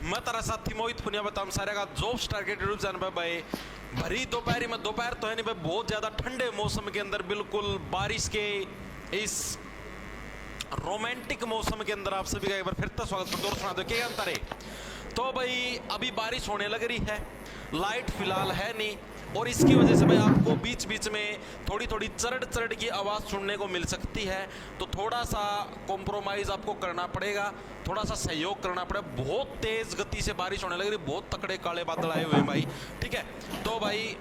मैं तारा साथी मोहित पुनिया बताऊं सारे का जॉब स्टार के यूट्यूब चैनल पे भाई भरी दोपहरी में, दोपहर तो है नहीं भाई, बहुत ज्यादा ठंडे मौसम के अंदर बिल्कुल बारिश के इस रोमांटिक मौसम के अंदर आप सभी का एक बार फिर से स्वागत करता हूं। सुना दो क्या अंतर है। तो भाई अभी बारिश होने लग रही है, लाइट फिलहाल है नहीं और इसकी वजह से भाई आपको बीच बीच में थोड़ी थोड़ी चरड़ चरड़ की आवाज़ सुनने को मिल सकती है। तो थोड़ा सा कॉम्प्रोमाइज़ आपको करना पड़ेगा, थोड़ा सा सहयोग करना पड़ेगा। बहुत तेज़ गति से बारिश होने लग रही, बहुत तकड़े काले बादल आए हुए हैं भाई, ठीक है। तो भाई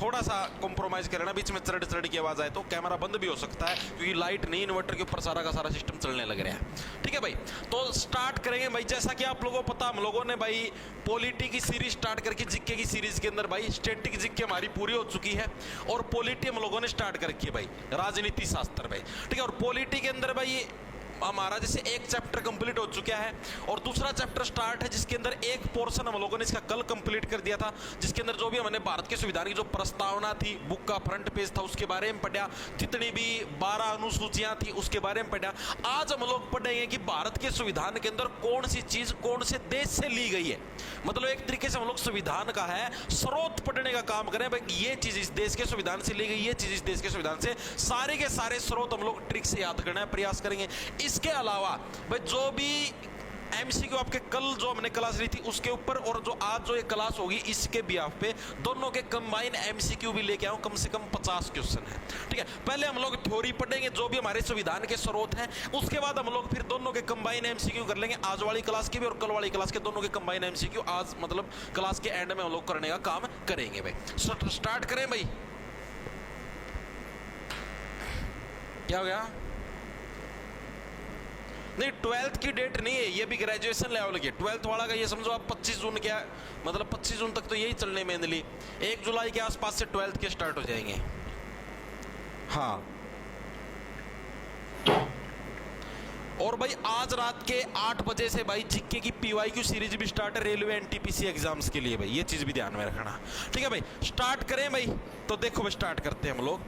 थोड़ा सा कॉम्प्रोमाइज करना, बीच में चरड़ चरड़ की आवाज़ आए तो कैमरा बंद भी हो सकता है क्योंकि लाइट नहीं, इन्वर्टर के ऊपर सारा का सारा सिस्टम चलने लग रहा है, ठीक है भाई। तो स्टार्ट करेंगे भाई। जैसा कि आप लोगों को पता, हम लोगों ने भाई पॉलिटी की सीरीज स्टार्ट करके जीके की सीरीज के अंदर भाई स्टैटिक जीके हमारी पूरी हो चुकी है और पॉलिटी हम लोगों ने स्टार्ट कर रखी है भाई, राजनीति शास्त्र भाई, ठीक है। और पॉलिटी के अंदर भाई हमारा जैसे एक चैप्टर कंप्लीट हो चुका है और दूसरा चैप्टर स्टार्ट है, जिसके अंदर एक पोर्शन हम लोगों ने इसका कल कंप्लीट कर दिया था, जिसके अंदर जो भी हमने भारत के संविधान की जो प्रस्तावना थी, बुक का फ्रंट पेज था, उसके बारे में पढ़ा। जितनी भी 12 अनुसूचियां थी उसके बारे में पढ़ा। आज हम लोग पढ़ेंगे कि भारत के संविधान के अंदर कौन सी चीज कौन से देश से ली गई है। मतलब एक तरीके से हम लोग संविधान का है स्रोत पढ़ने का काम करें भाई। ये चीज इस देश के संविधान से ली गई, ये चीज इस देश के संविधान से, सारे के सारे स्रोत हम लोग ट्रिक से याद करने का प्रयास करेंगे। इसके अलावा भाई जो भी एमसीक्यू आपके कल जो हमने क्लास ली थी उसके ऊपर और जो आज जो ये क्लास होगी इसके बिहाफ पे दोनों के कंबाइन एमसीक्यू भी लेके आऊं, कम से कम 50 क्वेश्चन है, ठीक है। पहले हम लोग थ्योरी पढ़ेंगे जो भी हमारे संविधान के स्रोत हैं, उसके बाद हम लोग फिर दोनों के कंबाइन एमसीक्यू कर लेंगे, आज वाली क्लास के भी और कल वाली क्लास के दोनों के कंबाइन एमसीक्यू आज मतलब क्लास के एंड में हम लोग करने का काम करेंगे भाई। स्टार्ट करें भाई। क्या हो गया? नहीं, 12th की डेट नहीं है, ये भी ग्रेजुएशन लेवल की 12th वाला का। ये समझो आप 25 जून क्या मतलब 25 जून तक तो यही चलने में मेनली, 1 जुलाई के आसपास से 12th के स्टार्ट हो जाएंगे। हाँ, और भाई आज रात के 8 बजे से भाई जीके की पीवाईक्यू सीरीज भी स्टार्ट है रेलवे एनटीपीसी एग्जाम्स के लिए भाई, ये चीज भी ध्यान में रखना, ठीक है भाई। स्टार्ट करें भाई। तो देखो भाई स्टार्ट करते हैं हम लोग।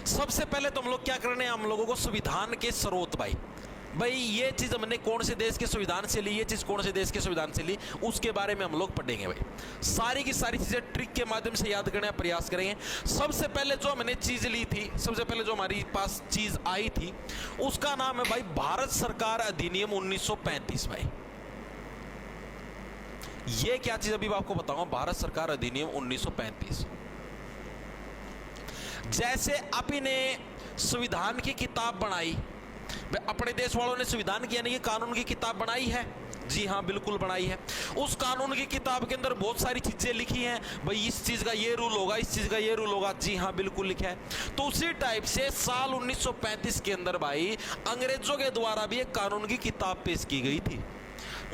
सबसे पहले तो हम लोग क्या करने हैं, हम लोगों को संविधान के स्रोत भाई ये चीज हमने कौन से देश के संविधान से ली, ये चीज कौन से देश के संविधान से ली, उसके बारे में हम लोग पढ़ेंगे भाई। सारी की सारी चीजें ट्रिक के माध्यम से याद करने का प्रयास करेंगे। सबसे पहले जो हमने चीज ली थी, सबसे पहले जो हमारी पास चीज आई थी उसका नाम है भाई भारत सरकार अधिनियम 1935 भाई। ये क्या चीज अभी मैं आपको बताऊंगा, भारत सरकार अधिनियम 1935। जैसे अभी ने संविधान की किताब बनाई, अपने देश वालों ने संविधान की यानी कि कानून की किताब बनाई है, जी हाँ बिल्कुल बनाई है। उस कानून की किताब के अंदर बहुत सारी चीजें लिखी हैं भाई, इस चीज का ये रूल होगा, इस चीज का ये रूल होगा, जी हाँ बिल्कुल लिखा है। तो उसी टाइप से साल 1935 के अंदर भाई अंग्रेजों के द्वारा भी एक कानून की किताब पेश की गई थी।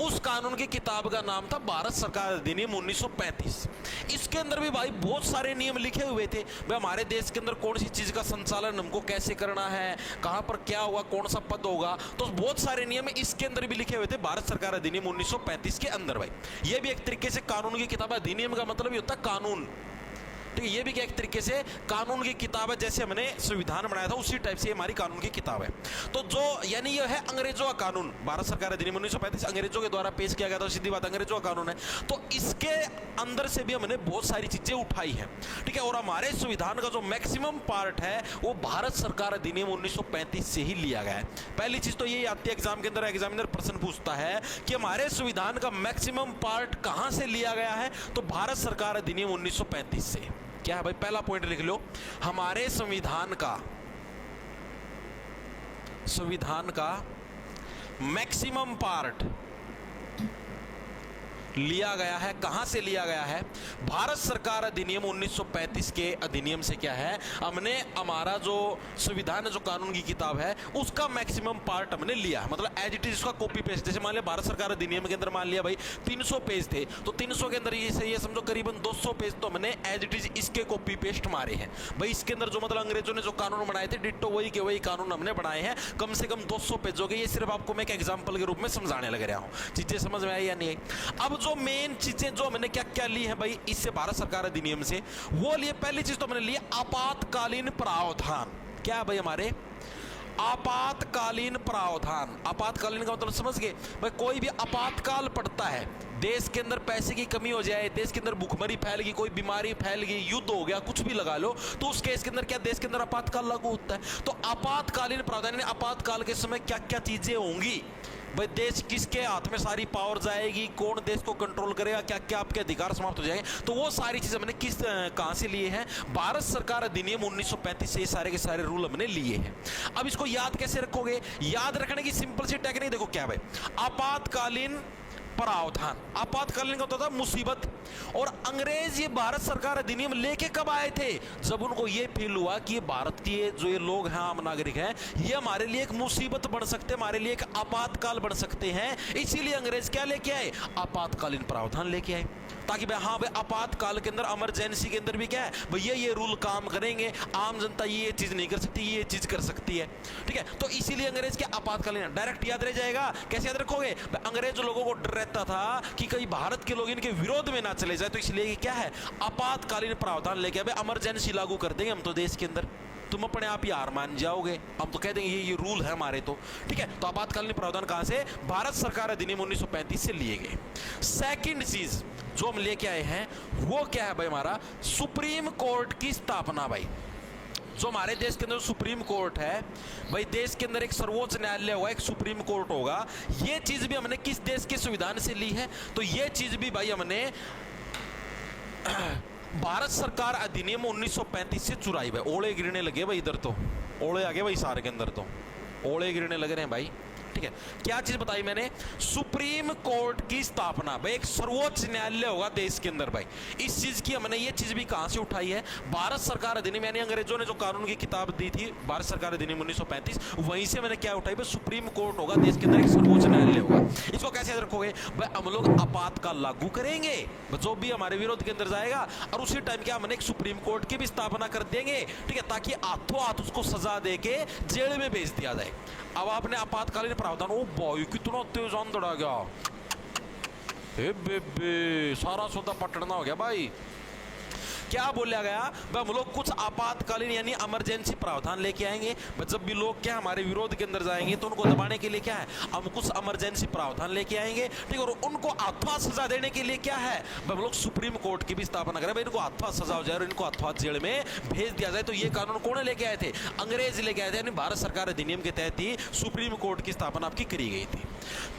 उस कानून की किताब का नाम था भारत सरकार अधिनियम 1935। इसके अंदर भी भाई बहुत सारे नियम लिखे हुए थे भाई, हमारे देश के अंदर कौन सी चीज का संचालन हमको कैसे करना है, कहां पर क्या होगा, कौन सा पद होगा, तो बहुत सारे नियम इसके अंदर भी लिखे हुए थे भारत सरकार अधिनियम 1935 के अंदर भाई। ये भी एक तरीके से कानून की किताब है। अधिनियम का मतलब ही होता है कानून, ठीक है। ये भी क्या एक तरीके से कानून की किताब है, जैसे हमने संविधान बनाया था उसी टाइप से हमारी कानून की किताब है। तो जो यानी ये है अंग्रेजों का कानून, भारत सरकार अधिनियम 1935 अंग्रेजों के द्वारा पेश किया गया था, सीधी बात अंग्रेजों का कानून है। तो इसके अंदर से भी हमने बहुत सारी चीजें उठाई है, ठीक है। और हमारे संविधान का जो मैक्सिमम पार्ट है वो भारत सरकार अधिनियम 1935 से ही लिया गया है। पहली चीज तो यही आती है एग्जाम के अंदर, एग्जामिनर प्रश्न पूछता है कि हमारे संविधान का मैक्सिमम पार्ट कहां से लिया गया है, तो भारत सरकार अधिनियम 1935 से। क्या है भाई, पहला पॉइंट लिख लो, हमारे संविधान का मैक्सिमम पार्ट लिया गया है। कहां से लिया गया है? भारत सरकार अधिनियम 1935 के अधिनियम से क्या है, हमने हमारा जो संविधान जो कानून की किताब है उसका मैक्सिमम पार्ट हमने लिया है, मतलब एज इट इज उसका कॉपी पेस्ट। जैसे मान लिया भारत सरकार अधिनियम के अंदर मान लिया भाई 300 पेज थे, तो 300 के अंदर ये समझो करीबन 200 पेज तो हमने एज इट इज इसके कॉपी पेस्ट मारे हैं भाई। इसके अंदर जो मतलब अंग्रेजों ने जो कानून बनाए थे डिट्टो वही के वही कानून हमने बनाए हैं, कम से कम 200 पेजों के। ये सिर्फ आपको मैं एक एग्जाम्पल के रूप में समझाने लग रहा हूं, चीजें समझ में आई या नहीं आई। अब जो मेन चीजें जो हमने क्या क्या ली है भाई इससे भारत सरकार अधिनियम से, वो लिए पहली चीज तो हमने लिया आपातकालीन प्रावधान। क्या है भाई, हमारे आपातकालीन प्रावधान। आपातकालीन का मतलब समझ गए भाई, कोई भी आपातकाल पड़ता है, देश के अंदर पैसे की कमी हो जाए, देश के अंदर भूखमरी फैल गई, कोई बीमारी फैल गई, युद्ध हो गया, कुछ भी लगा लो, तो उस केस के अंदर क्या देश के अंदर आपातकाल लागू होता है। तो आपातकालीन प्रावधान, आपातकाल के समय क्या क्या चीजें होंगी भाई, देश किसके हाथ में सारी पावर जाएगी, कौन देश को कंट्रोल करेगा, क्या क्या आपके अधिकार समाप्त हो जाएंगे, तो वो सारी चीजें हमने किस कहां से लिए हैं, भारत सरकार अधिनियम 1935 से ये सारे के सारे रूल हमने लिए हैं। अब इसको याद कैसे रखोगे, याद रखने की सिंपल सी टेक्निक देखो क्या भाई, आपातकालीन प्रावधान, आपातकालीन का होता था मुसीबत, और अंग्रेज ये भारत सरकार अधिनियम लेके कब आए थे, जब उनको ये फील हुआ कि ये भारतीय जो ये लोग हैं, आम नागरिक हैं, ये हमारे लिए एक मुसीबत बन सकते हैं, हमारे लिए एक आपातकाल बन सकते हैं, इसीलिए अंग्रेज क्या लेके आए, आपातकालीन प्रावधान लेके आए, ताकि भाई हाँ भाई आपातकाल के अंदर, इमरजेंसी के अंदर भी क्या है भैया ये रूल काम करेंगे, आम जनता ये चीज नहीं कर सकती, ये चीज कर सकती है, ठीक है। तो इसीलिए अंग्रेज क्या आपातकालीन, डायरेक्ट याद रह जाएगा, कैसे याद रखोगे, अंग्रेज लोगों को डर रहता था कि कहीं भारत के लोग इनके विरोध में ना चले जाए, तो इसलिए क्या है आपातकालीन प्रावधान लेके अब इमरजेंसी लागू कर देंगे हम तो देश के अंदर, तुम अपने आप ही हार मान जाओगे, हम तो कह देंगे ये रूल है हमारे, तो ठीक है। तो आपातकालीन प्रावधान कहां से, भारत सरकार अधिनियम 1935 से लिए गए। सेकंड चीज जो हम लेके आए हैं वो क्या है भाई, हमारा सुप्रीम कोर्ट की स्थापना। भाई जो हमारे देश के अंदर सुप्रीम कोर्ट है भाई, देश के अंदर एक सर्वोच्च न्यायालय होगा, एक सुप्रीम कोर्ट होगा, ये चीज भी हमने किस देश के संविधान से ली है, तो ये चीज भी भाई हमने भारत सरकार अधिनियम 1935 से चुराई। भाई ओले गिरने लगे भाई, इधर तो ओले आ गए भाई, सारे के अंदर तो ओले गिरने लग रहे हैं भाई, ठीक है। क्या चीज बताई मैंने, सुप्रीम कोर्ट की स्थापना, भाई एक सर्वोच्च न्यायालय होगा देश के अंदर। भाई इस चीज की हमने ये चीज भी कहां से उठाई है, भारत सरकार अधिनियम, यानी अंग्रेजों ने जो कानून की किताब दी थी भारत सरकार अधिनियम 1935, वहीं से मैंने क्या उठाई, भाई सुप्रीम कोर्ट होगा देश के अंदर, एक सर्वोच्च न्यायालय होगा। इसको कैसे याद रखोगे, भाई हम लोग आपातकाल लागू करेंगे, जो भी हमारे विरोध के अंदर जाएगा, और उसी टाइम क्या हमने एक सुप्रीम कोर्ट की भी स्थापना कर देंगे, ठीक है, ताकि हाथों हाथ उसको सजा दे के जेल में भेज दिया जाए। अब आपने आपातकालीन प्रावधान, ओ भाई कितना तेज आंदड़ आ गया, हे बेबे सारा सौदा पटना हो गया भाई। क्या बोला गया, हम लोग कुछ आपातकालीन यानी इमरजेंसी प्रावधान लेके आएंगे, जब भी लोग क्या हमारे विरोध के अंदर जाएंगे तो उनको दबाने के लिए क्या है, हम कुछ इमरजेंसी प्रावधान लेके आएंगे, ठीक है, और उनको अथवा सजा देने के लिए क्या है, हम लोग सुप्रीम कोर्ट की भी स्थापना करें, इनको अथवा सजा हो जाए और इनको अथवा जेल में भेज दिया जाए। तो ये कानून कौन लेके आए थे, अंग्रेज लेके आए थे, यानी भारत सरकार अधिनियम के तहत ही सुप्रीम कोर्ट की स्थापना आपकी करी गई थी।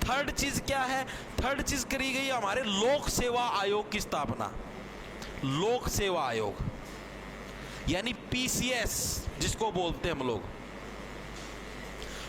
थर्ड चीज क्या है, थर्ड चीज करी गई हमारे लोक सेवा आयोग की स्थापना। लोक सेवा आयोग यानी पीसीएस जिसको बोलते हैं हम लोग,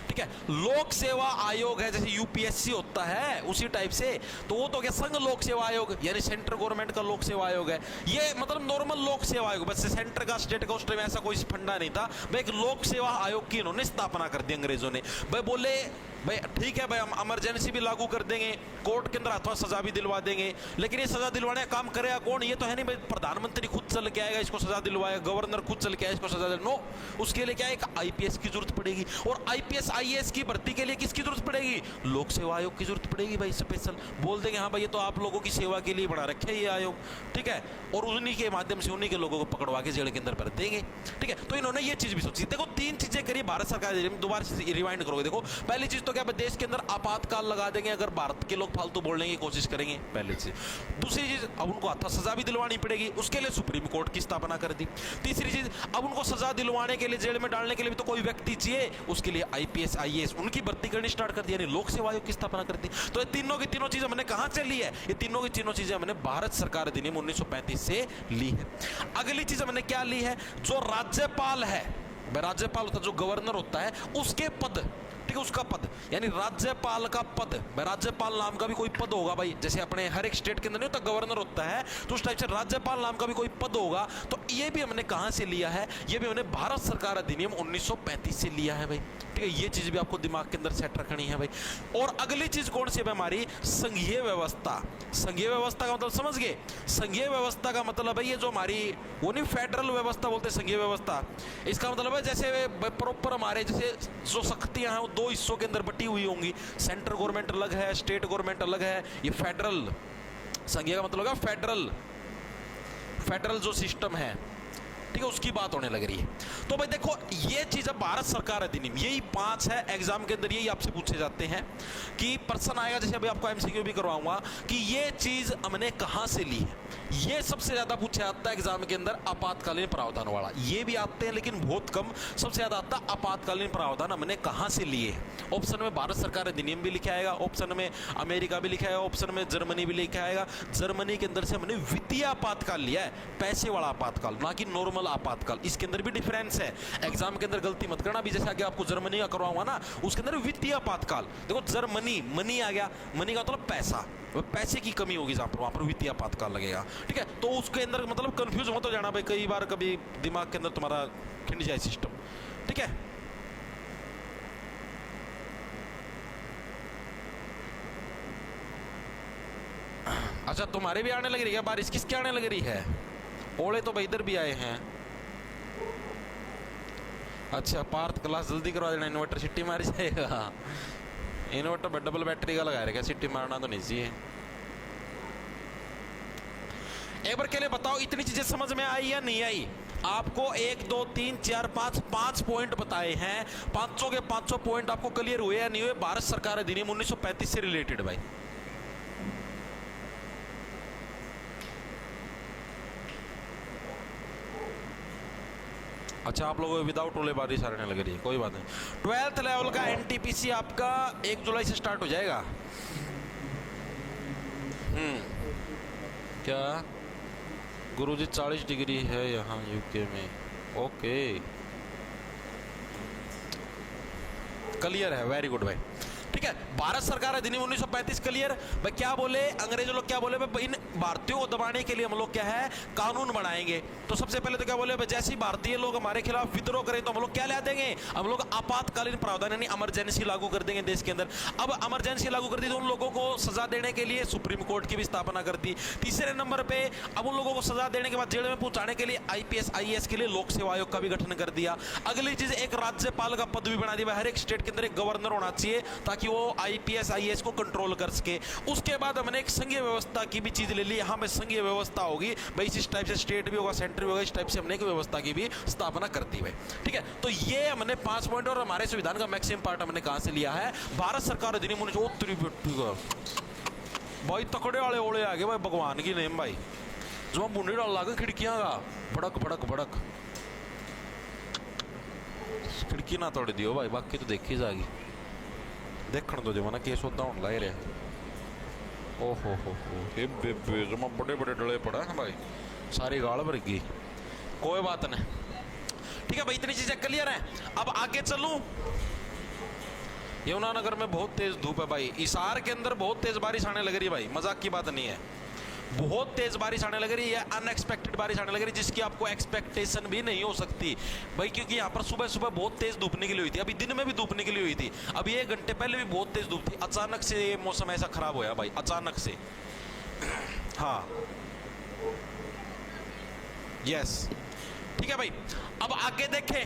ठीक है, लोक सेवा आयोग है, जैसे यूपीएससी होता है उसी टाइप से, तो वो तो क्या संघ लोक सेवा आयोग यानी सेंट्रल गवर्नमेंट का लोक सेवा आयोग है, ये मतलब नॉर्मल लोक सेवा आयोग, बस सेंटर का स्टेट का उस टाइम ऐसा कोई फंडा नहीं था भाई, एक लोक सेवा आयोग की इन्होंने स्थापना कर दी अंग्रेजों ने। भाई बोले भाई ठीक है भाई हम इमरजेंसी भी लागू कर देंगे, कोर्ट के अंदर अथवा सजा भी दिलवा देंगे, लेकिन ये सजा दिलवाने का काम करेगा कौन, ये तो है नहीं भाई प्रधानमंत्री खुद चल के आएगा इसको सजा दिलवाएगा, गवर्नर खुद चल के आएगा इसको सजा दिलवाएगा, नो, उसके लिए क्या एक आईपीएस की जरूरत पड़ेगी, और आईपीएस आईएएस की भर्ती के लिए किसकी जरूरत पड़ेगी, लोक सेवा आयोग की जरूरत पड़ेगी भाई, स्पेशल बोल देंगे हाँ भाई ये तो आप लोगों की सेवा के लिए बना रखे है ये आयोग, ठीक है, और उन्हीं के माध्यम से उन्हीं के लोगों को पकड़वा के जेल के अंदर भर देंगे, ठीक है। तो इन्होंने ये चीज भी सोची। देखो तीन चीजें करी भारत सरकार, दोबारा रिवाइंड करोगे, देखो पहली चीज तो क्या देश के अंदर आपातकाल लगा देंगे अगर भारत के लोग फालतू बोलने की कोशिश करेंगे, पहली चीज। दूसरी चीज अब उनको अथवा सजा भी दिलवानी पड़ेगी, उसके लिए सुप्रीम कोर्ट की स्थापना कर दी। तीसरी चीज अब उनको सजा दिलवाने के लिए, जेल में डालने के लिए भी तो कोई व्यक्ति चाहिए, उसके लिए आईपीएस आईएएस उनकी भर्ती करनी स्टार्ट कर दी, यानी लोक सेवा आयोग की स्थापना कर दी। तो ये तीनों की तीनों चीजें हमने कहां से ली है, ये तीनों की तीनों चीजें हमने भारत सरकार अधिनियम 1935 से ली है। अगली चीज हमने क्या ली है, जो राज्यपाल है, राज्यपाल होता है जो गवर्नर होता है उसके पद, ठीक है, उसका पद यानी राज्यपाल का पद, राज्यपाल नाम का भी कोई पद होगा भाई, जैसे अपने हर एक स्टेट के अंदर नहीं होता गवर्नर होता है, तो उस टाइप से राज्यपाल नाम का भी कोई पद होगा। तो ये भी हमने कहां से लिया है, ये भी हमने भारत सरकार अधिनियम 1935 से लिया है भाई, ठीक है, ये चीज भी आपको दिमाग के अंदर सेट रखनी है भाई। और अगली चीज कौन सी है हमारी, संघीय व्यवस्था। संघीय व्यवस्था का मतलब समझ गए, संघीय व्यवस्था का मतलब है ये जो हमारी वो नहीं फेडरल व्यवस्था बोलते हैं संघीय व्यवस्था, इसका मतलब है जैसे प्रॉपर हमारे जैसे जो शक्तियां हैं वो दो हिस्सों के अंदर बटी हुई होंगी, सेंट्रल गवर्नमेंट अलग है, स्टेट गवर्नमेंट अलग है, ये फेडरल, संघीय का मतलब है फेडरल, फेडरल जो सिस्टम है, ठीक है, उसकी बात होने लग रही है। तो भाई देखो, ये चीज अब भारत सरकार अधिनियम, यही 5 है एग्जाम के अंदर, यही आपसे पूछे जाते हैं कि प्रश्न आएगा, जैसे अभी आपको एमसीक्यू भी करवाऊंगा कि ये चीज हमने कहां से ली है। ये सबसे ज्यादा पूछा जाता है एग्जाम के अंदर, आपातकालीन प्रावधान वाला। ये भी आते हैं लेकिन बहुत कम, सबसे ज्यादा आता है आपातकालीन प्रावधान हमने कहां से लिए है। ऑप्शन में भारत सरकार अधिनियम भी लिखा आएगा, ऑप्शन में अमेरिका भी लिखा आएगा, ऑप्शन में जर्मनी भी लिखा आएगा। जर्मनी के अंदर से हमने वित्तीय आपातकाल लिया है, पैसे वाला आपातकाल, ना कि नॉर्मल आपातकाल। इसके अंदर भी डिफरेंस है, एग्जाम के अंदर गलती मत करना। भी जैसे आगे आपको जर्मनी का करवाऊंगा ना, उसके अंदर वित्तीय आपातकाल। देखो जर्मनी, मनी आ गया, मनी का मतलब पैसा, पैसे की कमी होगी जहां पर, वहां पर वित्तीय आपातकाल लगेगा। ठीक है, तो उसके अंदर मतलब कंफ्यूज मत हो जाना भाई, कई बार कभी दिमाग के अंदर तुम्हारा खिंड जाए सिस्टम। ठीक है, अच्छा तुम्हारे भी आने लग रही है बारिश? किसके आने लग रही है? ओले तो भाई इधर भी आए हैं। अच्छा, पार्थ क्लास जल्दी करवा देना, इन्वर्टर सिट्टी मार जाएगा। इन्वर्टर पर डबल बैटरी का लगा रखा, सिट्टी मारना तो नहीं चाहिए। एक बार के लिए बताओ, इतनी चीजें समझ में आई या नहीं आई? आपको 1 2 3 4 5 पॉइंट बताए हैं, पांचों के पांचों पॉइंट आपको क्लियर हुए या नहीं हुए? भारत सरकार अधिनियम 1935 से रिलेटेड भाई। अच्छा, आप लोगों को विदाउट ओले बारिश आने लग रही है, कोई बात नहीं। 12th लेवल का एनटीपीसी आपका 1 जुलाई से स्टार्ट हो जाएगा। क्या गुरुजी 40 डिग्री है यहाँ यूके में? ओके, क्लियर है, वेरी गुड भाई। ठीक है, भारत सरकार अधिनियम 1935 क्लियर। भाई क्या बोले अंग्रेज लोग, क्या बोले भाई, इन भारतीयों को दबाने के लिए हम लोग क्या है, कानून बनाएंगे। तो सबसे पहले तो क्या बोले भाई, जैसे ही भारतीय लोग हमारे खिलाफ विद्रोह करें तो हम लोग क्या ला देंगे, हम लोग आपातकालीन प्रावधान यानी इमरजेंसी लागू कर देंगे देश के अंदर। अब इमरजेंसी लागू कर दी तो उन लोगों को सजा देने के लिए सुप्रीम कोर्ट की भी स्थापना कर दी। तीसरे नंबर पे अब उन लोगों को सजा देने के बाद जेल में पहुंचाने के लिए आईपीएस आईएएस के लिए लोक सेवा आयोग का भी गठन कर दिया। अगली चीज, एक राज्यपाल का पद भी बना दिया। हर एक स्टेट के अंदर एक गवर्नर होना चाहिए ताकि वो आईपीएस आईएएस को कंट्रोल कर सके। उसके बाद हमने एक संघीय व्यवस्था की भी चीज ले ली, यहाँ पे संघीय व्यवस्था होगी भाई, इस टाइप से स्टेट भी होगा, सेंटर भी होगा, इस टाइप से हमने एक व्यवस्था की भी स्थापना कर दी भाई। ठीक है, तो ये हमने 5 पॉइंट, और हमारे संविधान का मैक्सिमम पार्ट हमने कहां से लिया है, भारत सरकार अधिनियम 1935। भाई तकड़े वाले ओले आ गए भाई, भगवान की नेम भाई, जो बुंडे डाल लागे खिड़कियां का, भड़क भड़क भड़क। खिड़की ना तोड़ दियो भाई, बाकी तो देखी जाएगी। देखने दो जमाना केस होता हूँ ला रहा। ओहो हो, ये बेबे जमा बड़े बड़े डले पड़ा है भाई, सारी गाल भर गई। कोई बात नहीं, ठीक है भाई, इतनी चीजें क्लियर है। अब आगे चलूं, यमुनानगर में बहुत तेज धूप है भाई, इसार के अंदर बहुत तेज बारिश आने लग रही है भाई, मजाक की बात नहीं है। बहुत तेज बारिश आने लग रही है, अनएक्सपेक्टेड बारिश आने लग रही है, जिसकी आपको एक्सपेक्टेशन भी नहीं हो सकती भाई, क्योंकि यहाँ पर सुबह सुबह बहुत तेज धूप निकली हुई थी, अभी दिन में भी धूप निकली हुई थी, अभी 1 घंटे पहले भी बहुत तेज धूप थी। अचानक से ये मौसम ऐसा खराब होया भाई, अचानक से। हाँ, यस, ठीक है भाई। अब आगे देखें,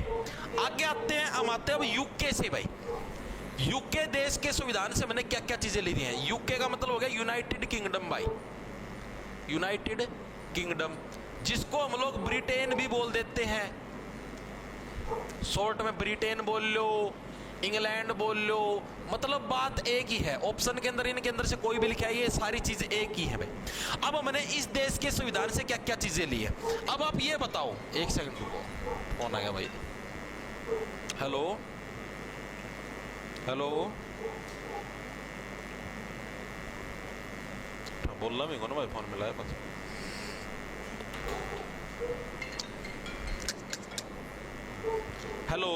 आगे आते हैं, हम आते हैं अब यूके से भाई। यूके देश के संविधान से मैंने क्या क्या चीजें ली थी हैं। यूके का मतलब हो गया यूनाइटेड किंगडम भाई, यूनाइटेड किंगडम, जिसको हम लोग ब्रिटेन भी बोल देते हैं, शॉर्ट में ब्रिटेन बोल लो, इंग्लैंड बोल लो, मतलब बात एक ही है। ऑप्शन के अंदर इनके अंदर से कोई भी लिखा है, ये सारी चीजें एक ही है भाई। अब हमने इस देश के संविधान से क्या क्या चीजें ली है। अब आप ये बताओ, 1 सेकंड रुको, कौन आ गया भाई? हेलो हेलो, बोलना भी ना भाई, फोन मिलाया बस। हेलो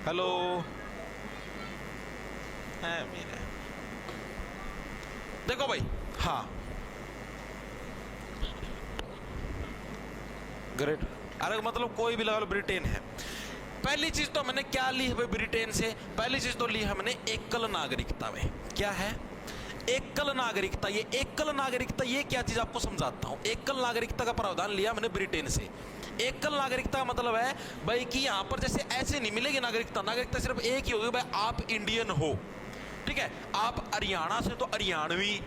हेलो, है मेरे, देखो भाई, हाँ ग्रेट, अरे मतलब कोई भी लगा लो, ब्रिटेन है। पहली चीज तो मैंने क्या ली है भाई ब्रिटेन से, पहली चीज तो ली हमने एकल नागरिकता में। क्या है एकल नागरिकता? ये एकल नागरिकता, ये क्या चीज आपको समझाता हूं। एकल नागरिकता का प्रावधान लिया मैंने ब्रिटेन से। एकल नागरिकता का मतलब है भाई कि यहां पर जैसे ऐसे नहीं मिलेगी नागरिकता, नागरिकता सिर्फ एक ही होगी भाई, आप इंडियन हो, ठीक है, आप हरियाणा से तो हरियाणवी,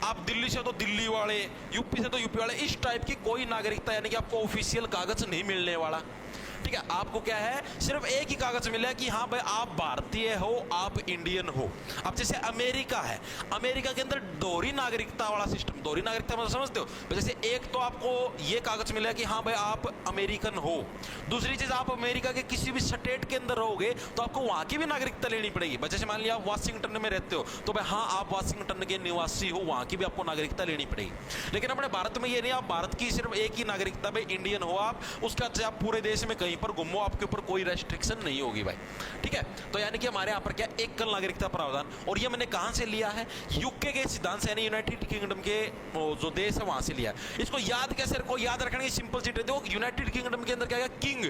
आप दिल्ली से तो दिल्ली वाले, यूपी से तो यूपी वाले, इस टाइप की कोई नागरिकता यानी कि आपको ऑफिशियल कागज नहीं मिलने वाला। ठीक है, आपको क्या है, सिर्फ एक ही कागज मिला है कि हाँ भाई आप भारतीय हो, आप इंडियन हो। अब जैसे अमेरिका है, अमेरिका के अंदर दोहरी नागरिकता वाला सिस्टम, दोहरी नागरिकता मतलब समझते हो, जैसे एक तो आपको ये कागज मिला है कि हाँ भाई आप अमेरिकन हो, दूसरी चीज आप अमेरिका के किसी भी स्टेट के अंदर रहोगे तो आपको वहां की भी नागरिकता लेनी पड़ेगी। जैसे मान लिया आप वाशिंगटन में रहते हो तो भाई हाँ आप वाशिंगटन के निवासी हो, वहां की भी आपको नागरिकता लेनी पड़ेगी। लेकिन अपने भारत में ये नहीं, आप भारत की सिर्फ एक ही नागरिकता, भाई इंडियन हो आप, उसका चाहे आप पूरे देश में कहीं पर घूमो, आपके ऊपर कोई रेस्ट्रिक्शन नहीं होगी भाई। ठीक है, तो यानी कि हमारे यहाँ पर क्या एकल नागरिकता प्रावधान, और ये मैंने कहां से लिया है, यूके के सिद्धांत से, यानी यूनाइटेड किंगडम के जो देश है वहां से लिया है। इसको याद कैसे रखो, याद रखने की सिंपल सी ट्रिक देखो, यूनाइटेड किंगडम के अंदर क्या है, किंग,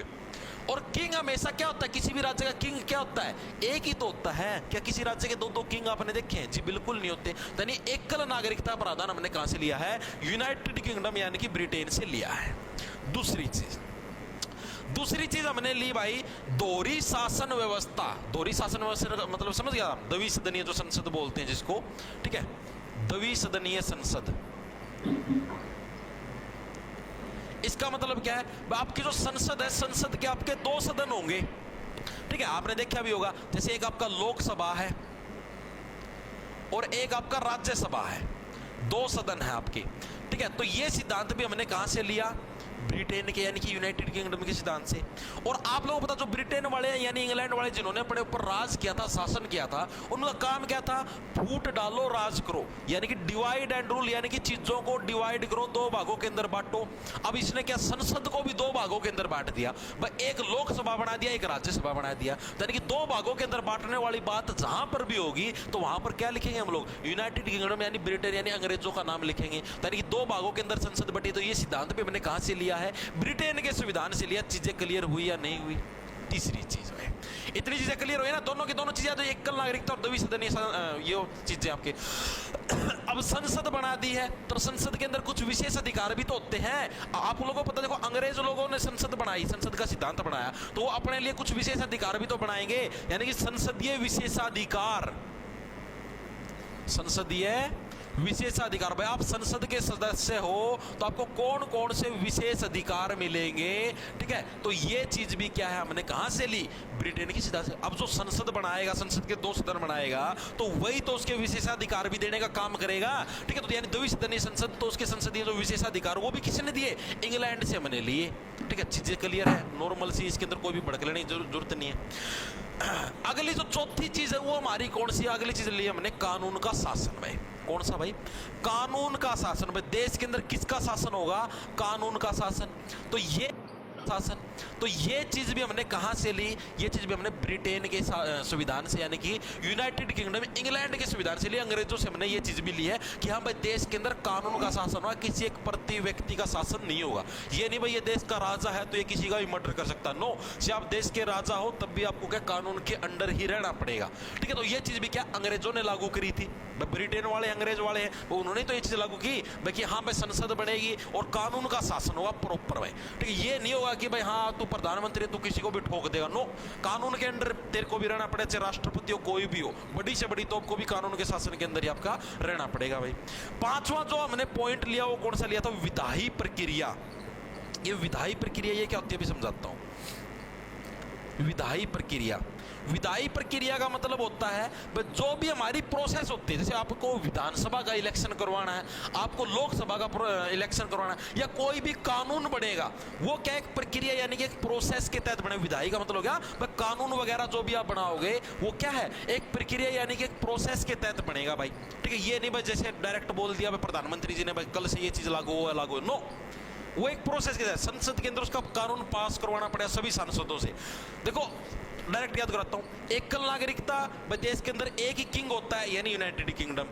और किंग हमेशा क्या होता है, किसी भी राज्य का किंग क्या होता है, एक ही तो होता है। क्या किसी राज्य के दो दो किंग आपने देखे हैं? जी बिल्कुल नहीं होते। यानी एकल नागरिकता प्रावधान हमने कहां से लिया है, यूनाइटेड किंगडम यानी कि ब्रिटेन से लिया है। दूसरी चीज हमने ली भाई दोहरी शासन व्यवस्था। दोहरी शासन व्यवस्था का मतलब समझ गया, द्विसदनीय जो संसद बोलते हैं जिसको, ठीक है, द्विसदनीय संसद। इसका मतलब क्या है, आपकी जो संसद है, संसद के आपके दो सदन होंगे। ठीक है, आपने देखा भी होगा, जैसे एक आपका लोकसभा है और एक आपका राज्यसभा है, दो सदन है आपके। ठीक है, तो ये सिद्धांत भी हमने कहां से लिया, ब्रिटेन के यानी कि यूनाइटेड किंगडम के सिद्धांत से। और आप लोगों को पता, जो ब्रिटेन वाले यानी इंग्लैंड वाले जिन्होंने अपने ऊपर राज किया था, शासन किया था, उनका काम क्या था, फूट डालो राज करो, यानी कि डिवाइड एंड रूल, यानी कि चीजों को डिवाइड करो, दो भागों के अंदर बांटो। अब इसने क्या, संसद को भी दो भागों के अंदर बांट दिया, एक लोकसभा बना दिया, एक राज्यसभा बना दिया। यानी कि दो भागों के अंदर बांटने वाली बात जहां पर भी होगी तो वहां पर क्या लिखेंगे हम लोग, यूनाइटेड किंगडम यानी ब्रिटेन यानी अंग्रेजों का नाम लिखेंगे। यानी कि दो भागों के अंदर संसद बटी। तो ये सिद्धांत भी मैंने कहां से लिया है, ब्रिटेन के संविधान से लिया। चीजें क्लियर हुई या नहीं हुई? तीसरी चीज है, इतनी चीजें क्लियर हुई ना, दोनों की दोनों चीजें, तो एकल नागरिकता और द्विसदनीय ये चीजें आपके। अब संसद बना दी है तो संसद के अंदर कुछ विशेष अधिकार भी तो होते हैं। आप लोगों को पता, देखो अंग्रेज लोगों ने संसद बनाई, संसद का सिद्धांत बनाया, तो वो अपने लिए कुछ विशेष अधिकार भी तो बनाएंगे, यानी कि संसदीय विशेषाधिकार। संसदीय विशेषाधिकार, भाई आप संसद के सदस्य हो तो आपको कौन कौन से विशेष अधिकार मिलेंगे। ठीक है, तो ये चीज भी क्या है, हमने कहां से ली, ब्रिटेन की सिद्धांत से। अब जो संसद बनाएगा, संसद के दो सदन बनाएगा, तो वही तो उसके विशेषाधिकार भी देने का काम करेगा। ठीक है, तो यानी द्विसदनीय संसद, तो उसके संसदीय जो विशेषाधिकार वो भी किसने दिए, इंग्लैंड से हमने लिए। ठीक है, चीजें क्लियर है, नॉर्मल सी, इसके अंदर कोई भी भड़कने की जरूरत नहीं है। अगली जो चौथी चीज है वो हमारी कौन सी, अगली चीज ली हमने कानून का शासन। भाई कौन सा, भाई कानून का शासन। भाई देश के अंदर किसका शासन होगा, कानून का शासन। तो ये शासन, तो ये चीज भी हमने कहां से ली, ये चीज भी हमने ब्रिटेन के संविधान से, यानी कि यूनाइटेड किंगडम इंग्लैंड के संविधान से ली। अंग्रेजों से हमने ये चीज भी ली है कि हाँ भाई देश के अंदर कानून का शासन होगा, किसी एक प्रति व्यक्ति का शासन नहीं होगा। ये नहीं भाई ये देश का राजा है तो ये किसी का भी मर्डर कर सकता, नो। से आप देश के राजा हो तब भी आपको क्या कानून के अंडर ही रहना पड़ेगा। ठीक है, तो ये चीज भी क्या अंग्रेजों ने लागू करी थी। ब्रिटेन वाले अंग्रेज वाले हैं, वो उन्होंने तो ये चीज लागू की भाई कि हाँ भाई संसद बनेगी और कानून का शासन होगा प्रॉपर। भाई ठीक है, ये नहीं होगा कि भाई हाँ तू प्रधानमंत्री तू किसी को भी ठोक देगा, नो। कानून के अंदर तेरे को भी रहना पड़ेगा, चाहे राष्ट्रपति हो कोई भी हो, बड़ी से बड़ी तोप को भी कानून के शासन के अंदर ही आपका रहना पड़ेगा। भाई पांचवा जो हमने पॉइंट लिया वो कौन सा लिया था, विधायी प्रक्रिया। ये विधायी प्रक्रिया ये क्या होती है अभी समझाता हूं। विधायी प्रक्रिया, विधायी प्रक्रिया का मतलब होता है जो भी हमारी प्रोसेस होती है, जैसे आपको विधानसभा का इलेक्शन करवाना है, आपको लोकसभा का इलेक्शन करवाना है, या कोई भी कानून बनेगा, वो क्या एक प्रक्रिया यानी कि एक प्रोसेस के तहत बने। विधायी का मतलब क्या, कानून वगैरह जो भी आप बनाओगे वो क्या है, एक प्रक्रिया यानी कि एक प्रोसेस के तहत बनेगा। भाई ठीक है, ये नहीं भाई जैसे डायरेक्ट बोल दिया प्रधानमंत्री जी ने भाई कल से ये चीज लागू हुआ, लागू, नो। वो एक प्रोसेस के तहत संसद के अंदर उसका कानून पास करवाना पड़ेगा सभी सांसदों से। देखो डायरेक्ट याद कराता हूं, एकल नागरिकता, देश के अंदर एक ही किंग होता है यानी यूनाइटेड किंगडम।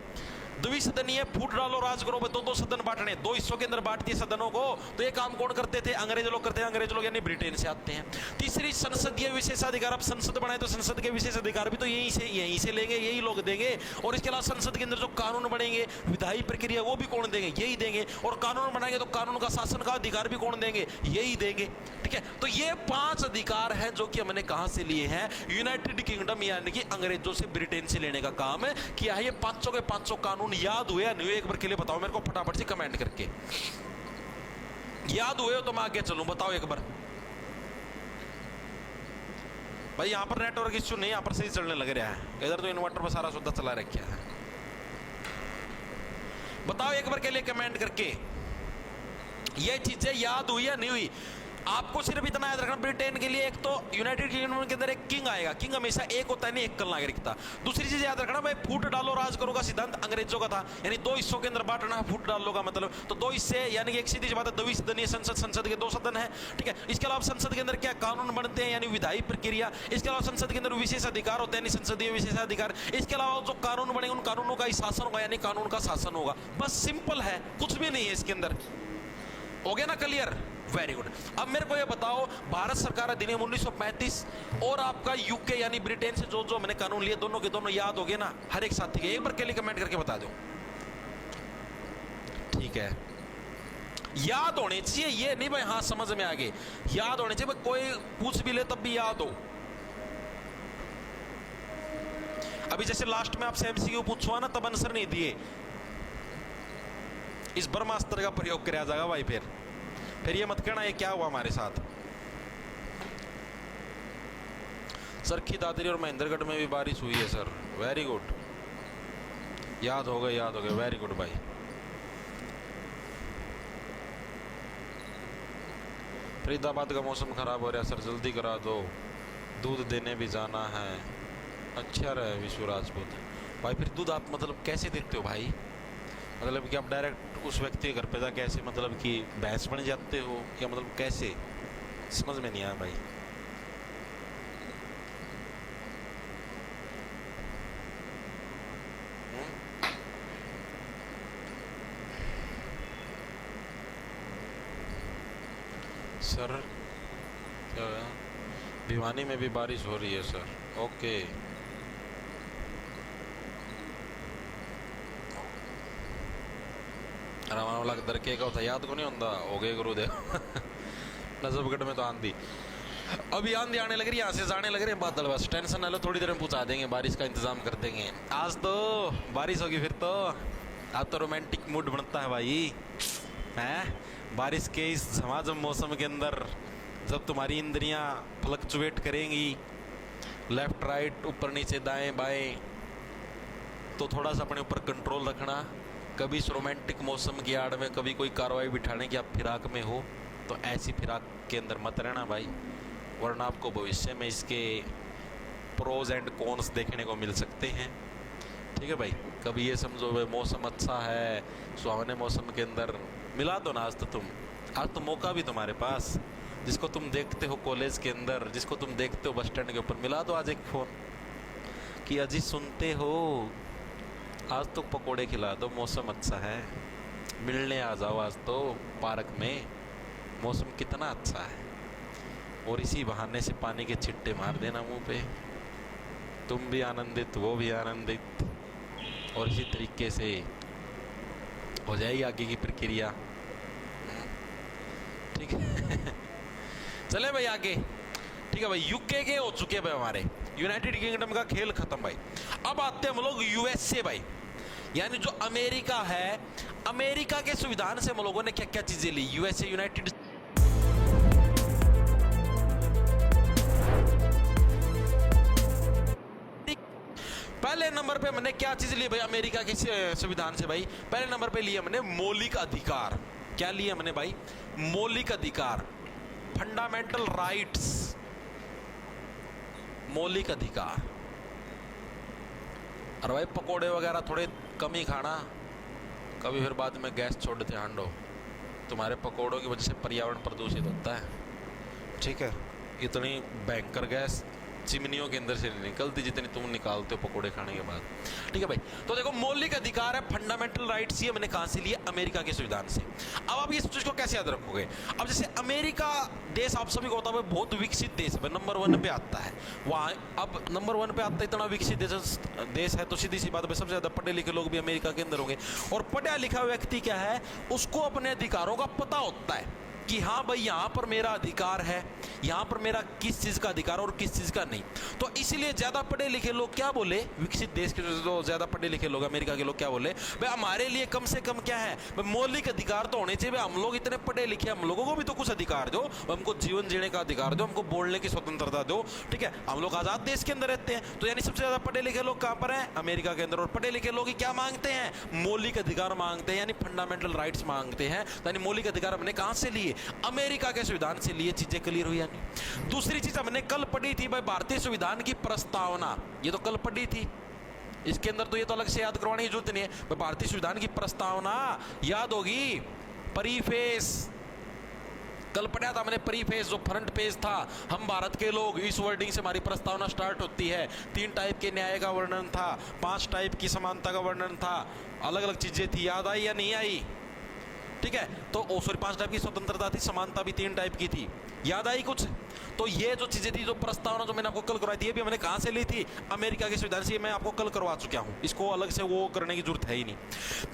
द्विसदनीय, फूट डालो राज करो, दो दो सदन बांटने, दो हिस्सों के अंदर बांट दिए सदनों को। तो ये काम कौन करते थे, अंग्रेज लोग करते हैं, अंग्रेज लोग यानी ब्रिटेन से आते हैं। तीसरी संसदीय विशेषाधिकार, अब संसद बनाए तो संसद के विशेष अधिकार भी तो यहीं से लेंगे, यही लोग देंगे। और इसके अलावा संसद के अंदर जो कानून बनेंगे, विधायी प्रक्रिया, वो भी कौन देंगे, यही देंगे। और कानून बनाएंगे तो कानून का शासन का अधिकार भी कौन देंगे, यही देंगे। ठीक है, तो ये 5 अधिकार हैं जो कि हमने कहां से लिए हैं, यूनाइटेड किंगडम यानी कि अंग्रेजों से, ब्रिटेन से लेने का काम किया है। ये पांचों के पांचों कानून कानून याद हुए या नहीं हुए एक बार के लिए बताओ मेरे को फटाफट से कमेंट करके। याद हुए हो तो मैं आगे चलूं, बताओ एक बार भाई। यहां पर नेटवर्क इश्यू नहीं, यहां पर सही चलने लग रहा है, इधर तो इन्वर्टर पर सारा सौदा चला रखा है। बताओ एक बार के लिए कमेंट करके ये चीजें याद हुई या नहीं हुई। आपको सिर्फ इतना याद रखना, ब्रिटेन के लिए एक तो यूनाइटेड किंगडम के अंदर एक किंग आएगा, किंग हमेशा एक होता है, नहीं एक कल नागरिकता। दूसरी चीज याद रखना भाई, फूट डालो राज करो का सिद्धांत अंग्रेजों का था, यानी दो हिस्सों के अंदर बांटना, फूट डालो का मतलब तो दो हिस्से, यानी एक सीधी सी बात है, द्विसदनीय संसद, संसद के दो सदन है, ठीक है। इसके अलावा संसद के अंदर क्या कानून बनते हैं, यानी विधायी प्रक्रिया। इसके अलावा संसद के अंदर विशेष अधिकार होते हैं, यानी संसदीय विशेषाधिकार। इसके अलावा जो कानून बनेंगे उन कानूनों का ही शासन होगा, यानी कानून का शासन होगा। बस सिंपल है, कुछ भी नहीं है इसके अंदर। हो गया ना क्लियर? Very good. अब मेरे को ये बताओ, भारत सरकार अधिनियम 1935 और आपका यूके यानी ब्रिटेन से जो जो मैंने कानून लिए, दोनों के दोनों याद हो गए ना हर एक साथी के? एक बार के लिए कमेंट करके बता दो। ठीक है, याद होने चाहिए, ये नहीं भाई हाँ समझ में आ गए, याद होने चाहिए भाई। कोई पूछ भी ले तब भी याद हो। अभी जैसे लास्ट में आपसे एमसीक्यू पूछुआ ना, तब आंसर नहीं दिए, इस ब्रह्मास्त्र का प्रयोग किया जाएगा भाई। फिर ये मत कहना ये क्या हुआ हमारे साथ। सरखी दादरी और महेंद्रगढ़ में भी बारिश हुई है सर, वेरी गुड, याद हो गए, याद हो गए, वेरी गुड भाई। फरीदाबाद का मौसम खराब हो रहा है सर, जल्दी करा दो, दूध देने भी जाना है। अच्छा रहे विशु राजपूत भाई। फिर दूध आप मतलब कैसे देते हो भाई? मतलब कि आप डायरेक्ट उस व्यक्ति के घर पे जाके ऐसे मतलब कि भैंस बन जाते हो, या मतलब कैसे? समझ में नहीं आया भाई। सर क्या है? भिवानी में भी बारिश हो रही है सर। ओके, वाला दर के का होता याद को नहीं होता। हो गए गुरुदेव। नजफगढ़ में तो आंधी, अभी आंधी आने लग रही है, यहाँ से जाने लग रहे हैं बादल। बस टेंशन ना लो, थोड़ी देर में पहुंचा देंगे, बारिश का इंतजाम कर देंगे। आज तो बारिश होगी फिर तो। आज तो रोमांटिक मूड बनता है भाई, हैं? बारिश के इस झमाझम मौसम के अंदर जब तुम्हारी इंद्रियां फ्लक्चुएट करेंगी, लेफ्ट राइट, ऊपर नीचे, दाएं बाएं, तो थोड़ा सा अपने ऊपर कंट्रोल रखना। कभी इस रोमांटिक मौसम की आड़ में कभी कोई कार्रवाई बिठाने की आप फिराक में हो तो ऐसी फिराक के अंदर मत रहना भाई, वरना आपको भविष्य में इसके प्रोज एंड कॉन्स देखने को मिल सकते हैं। ठीक है भाई, कभी ये समझो भाई मौसम अच्छा है, सुहावने मौसम के अंदर मिला दो ना। आज तो मौका भी तुम्हारे पास, जिसको तुम देखते हो कॉलेज के अंदर, जिसको तुम देखते हो बस स्टैंड के ऊपर, मिला दो आज एक फोन कि अजी सुनते हो, आज तो पकोड़े खिला दो, मौसम अच्छा है, मिलने आ जाओ आज तो पार्क में, मौसम कितना अच्छा है। और इसी बहाने से पानी के छिट्टे मार देना मुंह पे, तुम भी आनंदित, वो भी आनंदित, और इसी तरीके से हो जाएगी आगे की प्रक्रिया। ठीक है। चले भाई आगे। ठीक है भाई, यूके के हो चुके भाई, हमारे यूनाइटेड किंगडम का खेल खत्म भाई। अब आते हैं हम लोग यूएसए भाई, यानी जो अमेरिका है। अमेरिका के संविधान से हम लोगों ने क्या क्या चीजें ली? यूएसए यूनाइटेड पहले नंबर पे हमने क्या चीज ली भाई अमेरिका के संविधान से भाई? पहले नंबर पे लिए हमने मौलिक अधिकार। क्या लिए हमने भाई? मौलिक अधिकार, फंडामेंटल राइट्स, मौलिक अधिकार। और भाई पकोड़े वगैरह थोड़े कम ही खाना, कभी फिर बाद में गैस छोड़ देते हांडो, तुम्हारे पकोड़ों की वजह से पर्यावरण प्रदूषित होता है। ठीक है, इतनी भयंकर गैस चिमनियों के अंदर से नहीं निकलती जितनी तुम निकालते हो पकोड़े खाने के बाद। ठीक है भाई, तो देखो मौलिक अधिकार है, फंडामेंटल राइट्स, ये मैंने कहां से लिए? अमेरिका के संविधान से। अब आप इस चीज को कैसे याद रखोगे? अब जैसे अमेरिका देश आप सभी को होता है बहुत विकसित देश है, नंबर 1 पे आता है वहां। अब नंबर 1 पे आता है, इतना विकसित देश है, तो सीधी सी बात है सबसे ज्यादा पढ़े लिखे लोग भी अमेरिका के अंदर होंगे। और पढ़ा लिखा व्यक्ति क्या है, उसको अपने अधिकारों का पता होता है कि हाँ भाई यहाँ पर मेरा अधिकार है, यहाँ पर मेरा किस चीज का अधिकार और किस चीज का नहीं। तो इसीलिए ज्यादा पढ़े लिखे लोग क्या बोले, विकसित देश के जो ज्यादा पढ़े लिखे लोग, अमेरिका के लोग क्या बोले, भाई हमारे लिए कम से कम क्या है, भाई मौलिक अधिकार तो होने चाहिए। हम लोग इतने पढ़े लिखे, हम लोगों को भी तो कुछ अधिकार दो, हमको जीवन जीने का अधिकार दो, हमको बोलने की स्वतंत्रता दो, ठीक है। हम लोग आजाद देश के अंदर रहते हैं। तो यानी सबसे ज्यादा पढ़े लिखे लोग कहां पर हैं, अमेरिका के अंदर। और पढ़े लिखे लोग क्या मांगते हैं, मौलिक अधिकार मांगते हैं, यानी फंडामेंटल राइट्स मांगते हैं। यानी मौलिक अधिकार हमने कहां से लिए, अमेरिका के संविधान से लिए। चीजें क्लियर हुई। यानी दूसरी चीज हमने कल पढ़ी थी भाई, भारतीय संविधान की प्रस्तावना, ये तो कल पढ़ी थी, इसके अंदर तो ये तो अलग से याद करवाने की जरूरत नहीं है। भारतीय संविधान की प्रस्तावना याद होगी, प्रीफेस कल पढ़ा था हमने। प्रीफेस जो फ्रंट पेज था, हम भारत के लोग, इस वर्डिंग से हमारी प्रस्तावना स्टार्ट होती है। 3 टाइप के न्याय का वर्णन था, 5 टाइप की समानता का वर्णन था, अलग अलग चीजें थी। याद आई या नहीं आई, ठीक है। तो 5 टाइप की स्वतंत्रता थी, समानता भी 3 टाइप की थी। याद आई कुछ। तो ये जो चीजें थी, जो प्रस्तावना जो मैंने आपको कल करवाई थी, ये भी हमने कहां से ली थी, अमेरिका के संविधान से। मैं आपको कल करवा चुका हूं, इसको अलग से वो करने की जरूरत है ही नहीं।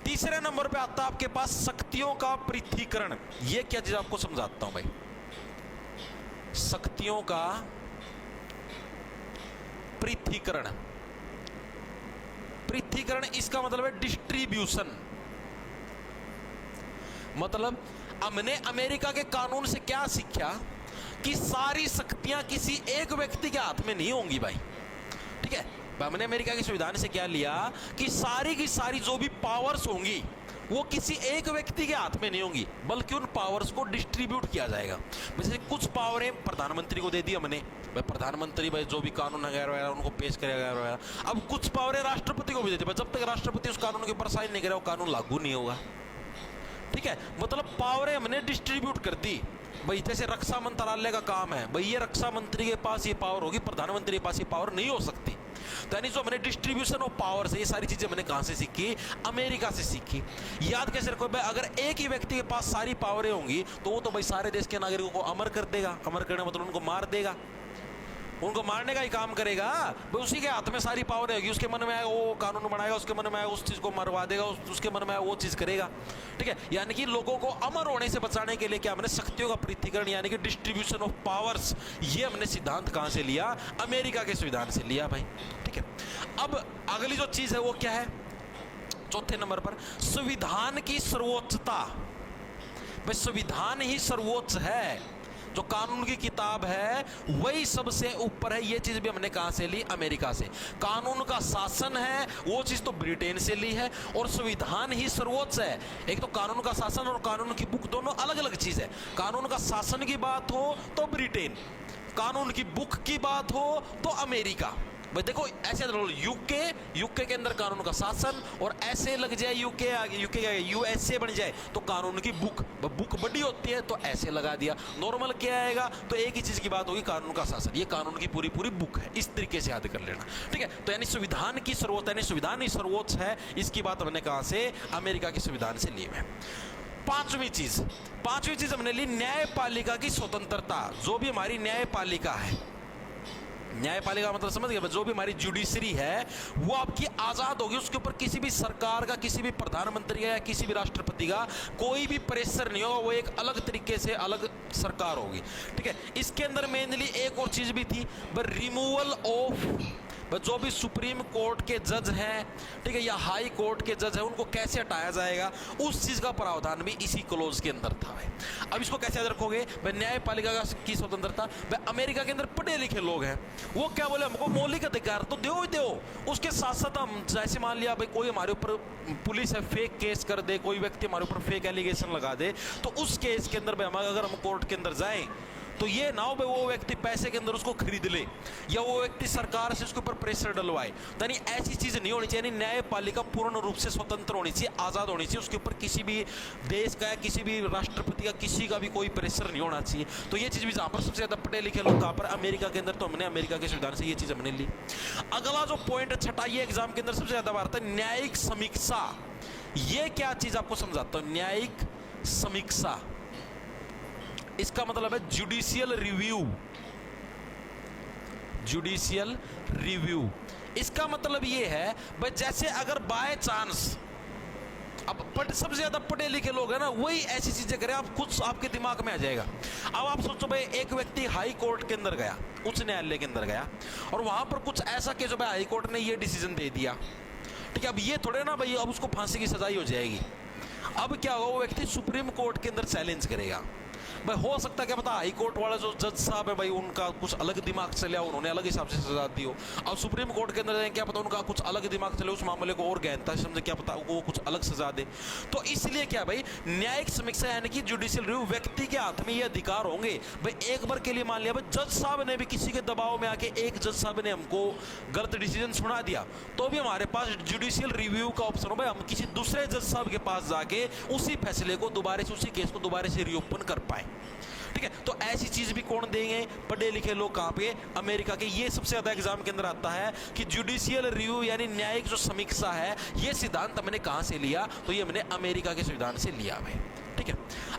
तीसरे नंबर पे आता है आपके पास शक्तियों का पृथक्करण। ये क्या चीज आपको समझाता हूं भाई, शक्तियों का पृथक्करण। पृथक्करण इसका मतलब है डिस्ट्रीब्यूशन। मतलब हमने अमेरिका के कानून से क्या सीखा कि सारी शक्तियां किसी एक व्यक्ति के हाथ में नहीं होंगी भाई, ठीक है। हमने अमेरिका के संविधान से क्या लिया कि सारी की सारी जो भी पावर्स होंगी वो किसी एक व्यक्ति के हाथ में नहीं होंगी, बल्कि उन पावर्स को डिस्ट्रीब्यूट किया जाएगा। जैसे कुछ पावरें प्रधानमंत्री को दे दी हमने, भाई प्रधानमंत्री भाई जो भी कानून वगैरह उनको पेश करेगा वगैरह। अब कुछ पावरें राष्ट्रपति को भी देती है, जब तक राष्ट्रपति उस कानून के ऊपर साइन नहीं करेगा वो कानून लागू नहीं होगा, ठीक है। मतलब पावरें हमने डिस्ट्रीब्यूट कर दी भाई। जैसे रक्षा मंत्रालय का काम है भाई, ये रक्षा मंत्री के पास ये पावर होगी, प्रधानमंत्री के पास ये पावर नहीं हो सकती। तो यानी जो हमने डिस्ट्रीब्यूशन ऑफ पावर से, ये सारी चीजें मैंने कहां से सीखी, अमेरिका से सीखी। याद कैसे रखो भाई, अगर एक ही व्यक्ति के पास सारी पावरें होंगी तो वो तो भाई सारे देश के नागरिकों को अमर कर देगा। अमर करने मतलब उनको मार देगा, उनको मारने का ही काम करेगा भाई। उसी के हाथ में सारी पावर रहेगी, उसके मन में आएगा वो कानून बनाएगा, उसके मन में आएगा उस चीज को मरवा देगा, उसके मन में आएगा वो चीज करेगा, ठीक है। यानी कि लोगों को अमर होने से बचाने के लिए क्या हमने शक्तियों का पृथक्करण यानी कि डिस्ट्रीब्यूशन ऑफ पावर्स, ये हमने सिद्धांत कहां से लिया, अमेरिका के संविधान से लिया भाई, ठीक है। अब अगली जो चीज है वो क्या है, चौथे नंबर पर संविधान की सर्वोच्चता। भाई संविधान ही सर्वोच्च है, जो कानून की किताब है वही सबसे ऊपर है। ये चीज भी हमने कहां से ली, अमेरिका से। कानून का शासन है वो चीज तो ब्रिटेन से ली है, और संविधान ही सर्वोच्च है। एक तो कानून का शासन और कानून की बुक दोनों अलग अलग चीज है। कानून का शासन की बात हो तो ब्रिटेन, कानून की बुक की बात हो तो अमेरिका। भाई देखो ऐसे यूके के अंदर कानून का शासन, और ऐसे लग जाए यूके यूएसए बन जाए तो कानून की बुक बड़ी होती है तो ऐसे लगा दिया। नॉर्मल क्या आएगा तो एक ही चीज की बात होगी, कानून का शासन। ये कानून की पूरी बुक है, इस तरीके से याद कर लेना, ठीक है। तो यानी संविधान की सर्वोच्च, यानी संविधान ही सर्वोच्च है। इसकी बात हमने कहां से, अमेरिका के संविधान से ली है। पांचवी चीज हमने ली न्यायपालिका की स्वतंत्रता। जो भी हमारी न्यायपालिका है, न्यायपालिका मतलब समझ गए, जो भी हमारी जुडिशरी है वो आपकी आजाद होगी। उसके ऊपर किसी भी सरकार का, किसी भी प्रधानमंत्री का या किसी भी राष्ट्रपति का कोई भी प्रेशर नहीं होगा। वो एक अलग तरीके से अलग सरकार होगी, ठीक है। इसके अंदर मेनली एक और चीज भी थी, रिमूवल ऑफ, जो भी सुप्रीम कोर्ट के जज हैं, ठीक है, या हाई कोर्ट के जज हैं, उनको कैसे हटाया जाएगा, उस चीज का प्रावधान भी इसी क्लोज के अंदर था। अब इसको कैसे याद रखोगे, न्यायपालिका की स्वतंत्रता। अमेरिका के अंदर पढ़े लिखे लोग हैं, वो क्या बोले, हमको मौलिक अधिकार तो दो ही दो, उसके साथ साथ हम जैसे मान लिया भाई कोई हमारे ऊपर पुलिस है फेक केस कर दे, कोई व्यक्ति हमारे ऊपर फेक एलिगेशन लगा दे, तो उस केस के अंदर अगर हम कोर्ट के अंदर जाएं तो ये ना हो भाई वो व्यक्ति पैसे के अंदर उसको खरीद ले, या वो व्यक्ति सरकार से उसके ऊपर प्रेशर डलवाए। यानी ऐसी चीज नहीं होनी चाहिए। न्यायपालिका पूर्ण रूप से स्वतंत्र होनी चाहिए, आजाद होनी चाहिए। उसके ऊपर किसी भी देश का या किसी भी राष्ट्रपति का, किसी का भी कोई प्रेशर नहीं होना चाहिए। तो ये चीज भी जहां पर सबसे ज्यादा पढ़े लिखे लोग कहां पर, अमेरिका के अंदर, तो हमने अमेरिका के संविधान से ये चीज हमने ली। अगला जो पॉइंट है छठा, ये एग्जाम के अंदर सबसे ज्यादा बार आता है, न्यायिक समीक्षा। ये क्या चीज आपको समझाता हूं, न्यायिक समीक्षा। इसका मतलब है जुडिशियल रिव्यू। जुडिशियल रिव्यू इसका मतलब ये है भाई, जैसे अगर बाय चांस अब सबसे ज्यादा पढ़े लिखे लोग हैं ना, वही ऐसी चीजें करें, आप खुद आपके दिमाग में आ जाएगा। अब आप सोचो भाई, एक व्यक्ति हाई कोर्ट के अंदर गया, उच्च न्यायालय के अंदर गया, और वहां पर कुछ ऐसा कि जो भाई हाई कोर्ट ने ये डिसीजन दे दिया, ठीक है। अब ये थोड़े ना भाई अब उसको फांसी की सजा ही हो जाएगी। अब क्या होगा, वो व्यक्ति सुप्रीम कोर्ट के अंदर चैलेंज करेगा। भाई हो सकता है क्या पता हाई कोर्ट वाला जो जज साहब है भाई, उनका कुछ अलग दिमाग चले, उन्होंने अलग हिसाब से सजा दी हो। अब सुप्रीम कोर्ट के अंदर क्या पता उनका कुछ अलग दिमाग चले, उस मामले को और गहनता से समझे, क्या पता वो कुछ अलग सजा दे। तो इसलिए क्या भाई, न्यायिक समीक्षा यानी कि जुडिशियल रिव्यू, व्यक्ति के हाथ में ये अधिकार होंगे। भाई एक बार के लिए मान लिया भाई जज साहब ने भी किसी के दबाव में आके, एक जज साहब ने हमको गलत डिसीजन सुना दिया, तो भी हमारे पास जुडिशियल रिव्यू का ऑप्शन हो, भाई हम किसी दूसरे जज साहब के पास जाके उसी फैसले को दोबारा से, उसी केस को दोबारा से रीओपन कर पाए, ठीक है। तो ऐसी चीज भी कौन देंगे, पढ़े लिखे लोग। कहां पे, अमेरिका के। ये सबसे ज्यादा एग्जाम के अंदर आता है कि जुडिशियल रिव्यू यानी न्यायिक जो समीक्षा है, ये सिद्धांत हमने कहां से लिया, तो ये हमने अमेरिका के संविधान से लिया है, ठीक है।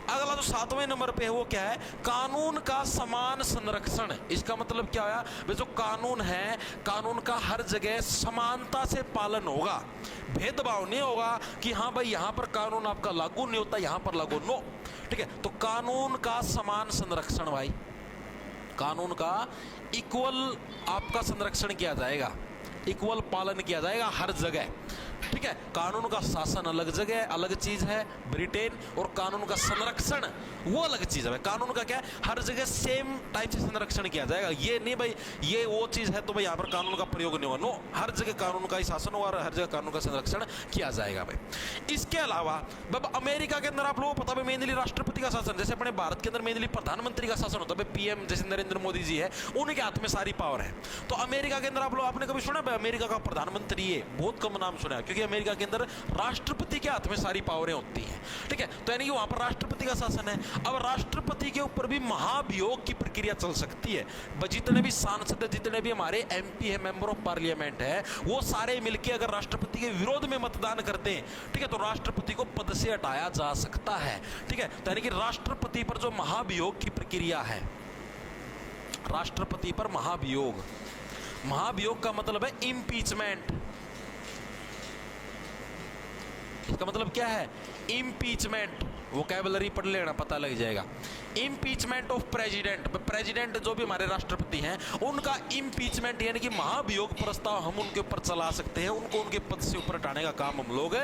अगला जो 7वें नंबर पे है वो क्या है, कानून का समान संरक्षण। इसका मतलब क्या है, वे जो कानून है, कानून का हर जगह समानता से पालन होगा, भेदभाव नहीं होगा कि हाँ भाई यहाँ पर कानून आपका लागू नहीं होता, यहाँ पर लागू, नो, ठीक है। तो कानून का समान संरक्षण भाई, कानून का इक्वल आपका संरक्षण किया जाएगा, इक्वल पालन किया जाएगा हर जगह, ठीक है। कानून का शासन अलग जगह अलग चीज है ब्रिटेन, और कानून का संरक्षण वो अलग चीज है। कानून का क्या है, हर जगह सेम टाइप से संरक्षण किया जाएगा। ये नहीं भाई ये वो चीज है तो भाई यहाँ पर कानून का प्रयोग नहीं होगा, नो, हर जगह कानून का ही शासन होगा और हर जगह कानून का संरक्षण किया जाएगा भाई। इसके अलावा अमेरिका के अंदर आप लोगों को पता है मेनली राष्ट्रपति का शासन, जैसे अपने भारत के अंदर मेनली प्रधानमंत्री का शासन होता है, पीएम जैसे नरेंद्र मोदी जी है, उनके हाथ में सारी पावर है। तो अमेरिका के अंदर आप लोग, आपने कभी सुना भाई अमेरिका का प्रधानमंत्री है, बहुत कम नाम सुना है, क्योंकि अमेरिका के अंदर राष्ट्रपति के हाथ में सारी पावरें होती हैं, ठीक है। तो यानी कि वहां पर राष्ट्रपति का शासन है। अब राष्ट्रपति के ऊपर भी महाभियोग की प्रक्रिया चल सकती है। जितने भी सांसद, जितने भी हमारे एमपी है, मेंबर ऑफ पार्लियामेंट है, वो सारे मिलकर अगर राष्ट्रपति के विरोध में मतदान करते हैं, ठीक है, तो राष्ट्रपति को पद से हटाया जा सकता है, ठीक है। तो यानी कि राष्ट्रपति पर जो महाभियोग की प्रक्रिया है, राष्ट्रपति पर महाभियोग, महाभियोग का मतलब है इम्पीचमेंट। इसका मतलब क्या है, इम्पीचमेंट, वोकैबुलरी पढ़ लेना, पता लग जाएगा। इम्पीचमेंट ऑफ प्रेसिडेंट, प्रेसिडेंट जो भी हमारे राष्ट्रपति हैं, उनका इम्पीचमेंट यानी कि महाभियोग प्रस्ताव हम उनके ऊपर चला सकते हैं, उनको उनके पद से ऊपर हटाने का काम हम लोग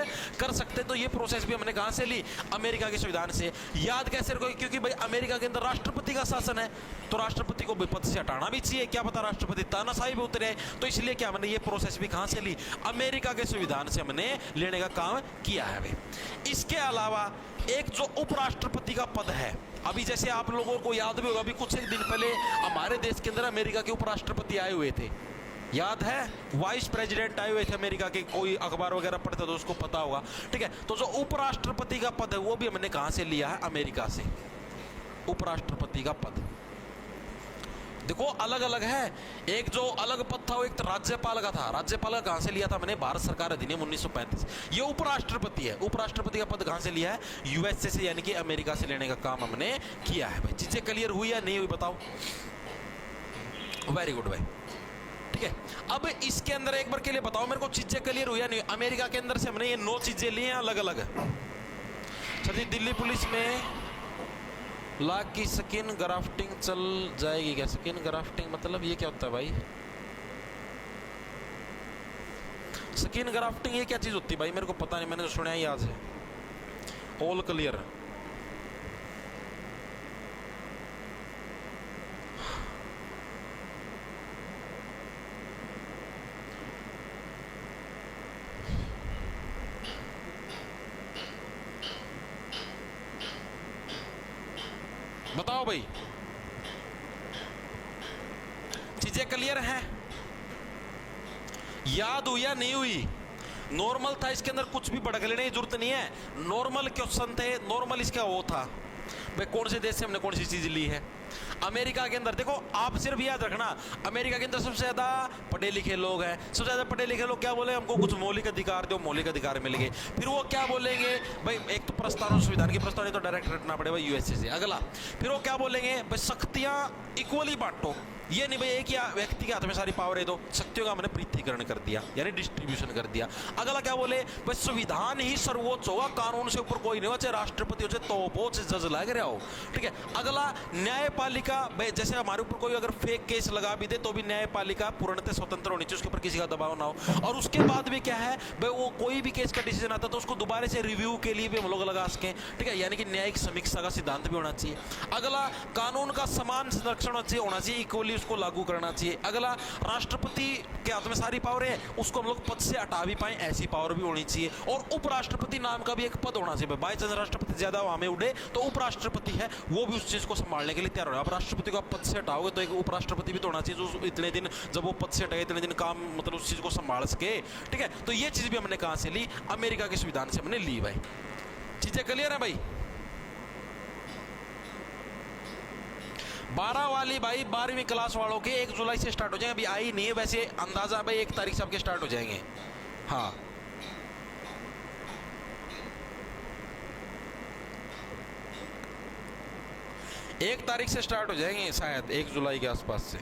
कर सकते हैं। तो ये प्रोसेस भी हमने कहां से ली, अमेरिका के संविधान से। याद कैसे रखोगे, क्योंकि भाई अमेरिका के अंदर राष्ट्रपति का शासन है, तो राष्ट्रपति को पद से हटाना भी चाहिए, क्या पता राष्ट्रपति तानाशाही में उतरे। तो इसलिए क्या हमने ये प्रोसेस भी कहां से ली, अमेरिका के संविधान से हमने लेने का काम किया है भाई। इसके अलावा एक जो उपराष्ट्रपति का पद है, अभी जैसे आप लोगों को याद भी होगा, अभी कुछ एक दिन पहले हमारे देश के अंदर अमेरिका के उपराष्ट्रपति आए हुए थे, याद है, वाइस प्रेसिडेंट आए हुए थे अमेरिका के, कोई अखबार वगैरह पढ़ते तो उसको पता होगा, ठीक है। तो जो उपराष्ट्रपति का पद है वो भी हमने कहां से लिया है, अमेरिका से। उपराष्ट्रपति का पद देखो अलग अलग है, एक जो अलग पद था वो एक राज्यपाल का था, राज्यपाल का कहां से लिया था मैंने, भारत सरकार अधिनियम 1935। ये उपराष्ट्रपति है, उपराष्ट्रपति का पद कहां से लिया है, यूएसए से, यानी कि अमेरिका से लेने का काम हमने किया है भाई। चीजें क्लियर हुई या नहीं हुई बताओ, वेरी गुड भाई, ठीक है। अब इसके अंदर एक बार के लिए बताओ मेरे को, चीजें क्लियर हुई या नहीं। अमेरिका के अंदर से हमने ये 9 चीजें ली हैं अलग अलग। चलिए, दिल्ली पुलिस में लाख की स्किन ग्राफ्टिंग चल जाएगी क्या, स्किन ग्राफ्टिंग मतलब ये क्या होता है भाई, स्किन ग्राफ्टिंग ये क्या चीज होती है भाई, मेरे को पता नहीं, मैंने तो सुना ही आज है। ऑल क्लियर, बताओ भाई, चीजें क्लियर हैं, याद हुई या नहीं हुई। नॉर्मल था, इसके अंदर कुछ भी भड़क लेने की जरूरत नहीं है, नॉर्मल क्वेश्चन थे, नॉर्मल इसका वो था भाई, कौन से देश से हमने कौन सी चीज ली है। अमेरिका के अंदर देखो, आप सिर्फ याद रखना, अमेरिका के अंदर सबसे ज्यादा पढ़े लिखे लोग हैं, सबसे ज्यादा पढ़े लिखे लोग क्या बोले, हमको कुछ मौलिक अधिकार दो, मौलिक अधिकार मिल गए। फिर वो क्या बोलेंगे भाई, एक तो प्रस्ताव, संविधान की प्रस्ताव तो डायरेक्ट रखना पड़ेगा यूएसए से। अगला फिर वो क्या बोलेंगे भाई, शक्तियां इक्वली बांटो, ये नहीं भाई एक ही व्यक्ति के हाथ में सारी पावर है, तो शक्तियों का हमने पृथ्वीकरण कर दिया यानी डिस्ट्रीब्यूशन कर दिया। अगला क्या बोले, बस संविधान ही सर्वोच्च होगा, कानून से ऊपर कोई नहीं होगा, चाहे राष्ट्रपति हो चाहे तोपों से जज लग रहा हो। ठीक है। अगला न्यायपालिका, भाई जैसे हमारे ऊपर कोई अगर फेक केस लगा भी दे तो भी न्यायपालिका पूर्णतः स्वतंत्र होनी चाहिए, उसके ऊपर किसी का दबाव ना हो। और उसके बाद भी क्या है भाई, वो कोई भी केस का डिसीजन आता तो उसको दोबारा से रिव्यू के लिए भी हम लोग लगा सकें। ठीक है, यानी कि न्यायिक समीक्षा का सिद्धांत भी होना चाहिए। अगला कानून का समान संरक्षण होना चाहिए, इक्वली उसको लागू करना चाहिए। अगला राष्ट्रपति के हाथ में सारी पावर है, उसको हम लोग पद से हटा भी पाए ऐसी पावर भी होनी चाहिए। और उपराष्ट्रपति नाम का भी एक पद होना चाहिए, बाई चांस राष्ट्रपति ज्यादा हमें उड़े तो उपराष्ट्रपति है वो भी उस चीज को संभालने के लिए तैयार होना। अब राष्ट्रपति को आप पद से हटाओगे तो एक उपराष्ट्रपति भी तो होना चाहिए जो इतने दिन, जब वो पद से हटे इतने दिन काम मतलब उस चीज को संभाल सके। ठीक है, तो ये चीज भी हमने कहां से ली, अमेरिका के संविधान से हमने ली। भाई चीजें क्लियर है भाई। 12 वाली भाई 12वीं क्लास वालों के 1 जुलाई से स्टार्ट हो जाएंगे, अभी आई नहीं है वैसे अंदाजा भाई 1 तारीख से आपके स्टार्ट हो जाएंगे। हाँ 1 तारीख से स्टार्ट हो जाएंगे शायद 1 जुलाई के आसपास से।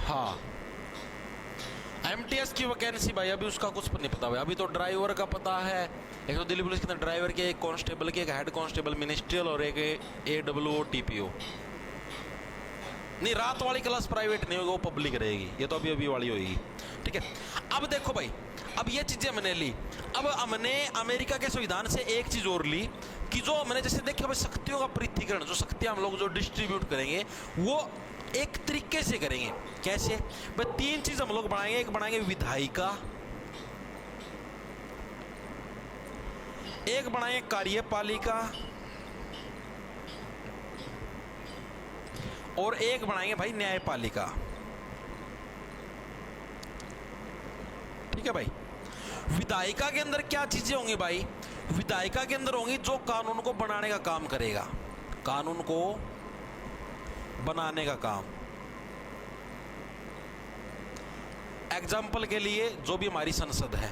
हाँ एमटीएस की वैकेंसी भाई अभी उसका कुछ नहीं पता भाई, अभी तो ड्राइवर का पता है, एक तो दिल्ली पुलिस के अंदर ड्राइवर के, एक कांस्टेबल के, एक हेड कांस्टेबल मिनिस्ट्रियल और एक AWO TPO। नहीं रात वाली क्लास प्राइवेट नहीं होगी, वो पब्लिक रहेगी, ये तो अभी अभी वाली होगी। ठीक है, अब देखो भाई, अब ये चीजें हमने ली। अब हमने अमेरिका के संविधान से एक चीज और ली कि जो हमने जैसे देखिए भाई शक्तियों का पृथ्वीकरण, जो शक्तियां हम लोग जो डिस्ट्रीब्यूट करेंगे वो एक तरीके से करेंगे। कैसे भाई, 3 चीज हम लोग बनाएंगे। एक बनाएंगे विधायिका, एक बनाएंगे कार्यपालिका और एक बनाएंगे भाई न्यायपालिका। ठीक है भाई, विधायिका के अंदर क्या चीजें होंगी भाई, विधायिका के अंदर होंगी जो कानून को बनाने का काम करेगा, कानून को बनाने का काम। एग्जाम्पल के लिए जो भी हमारी संसद है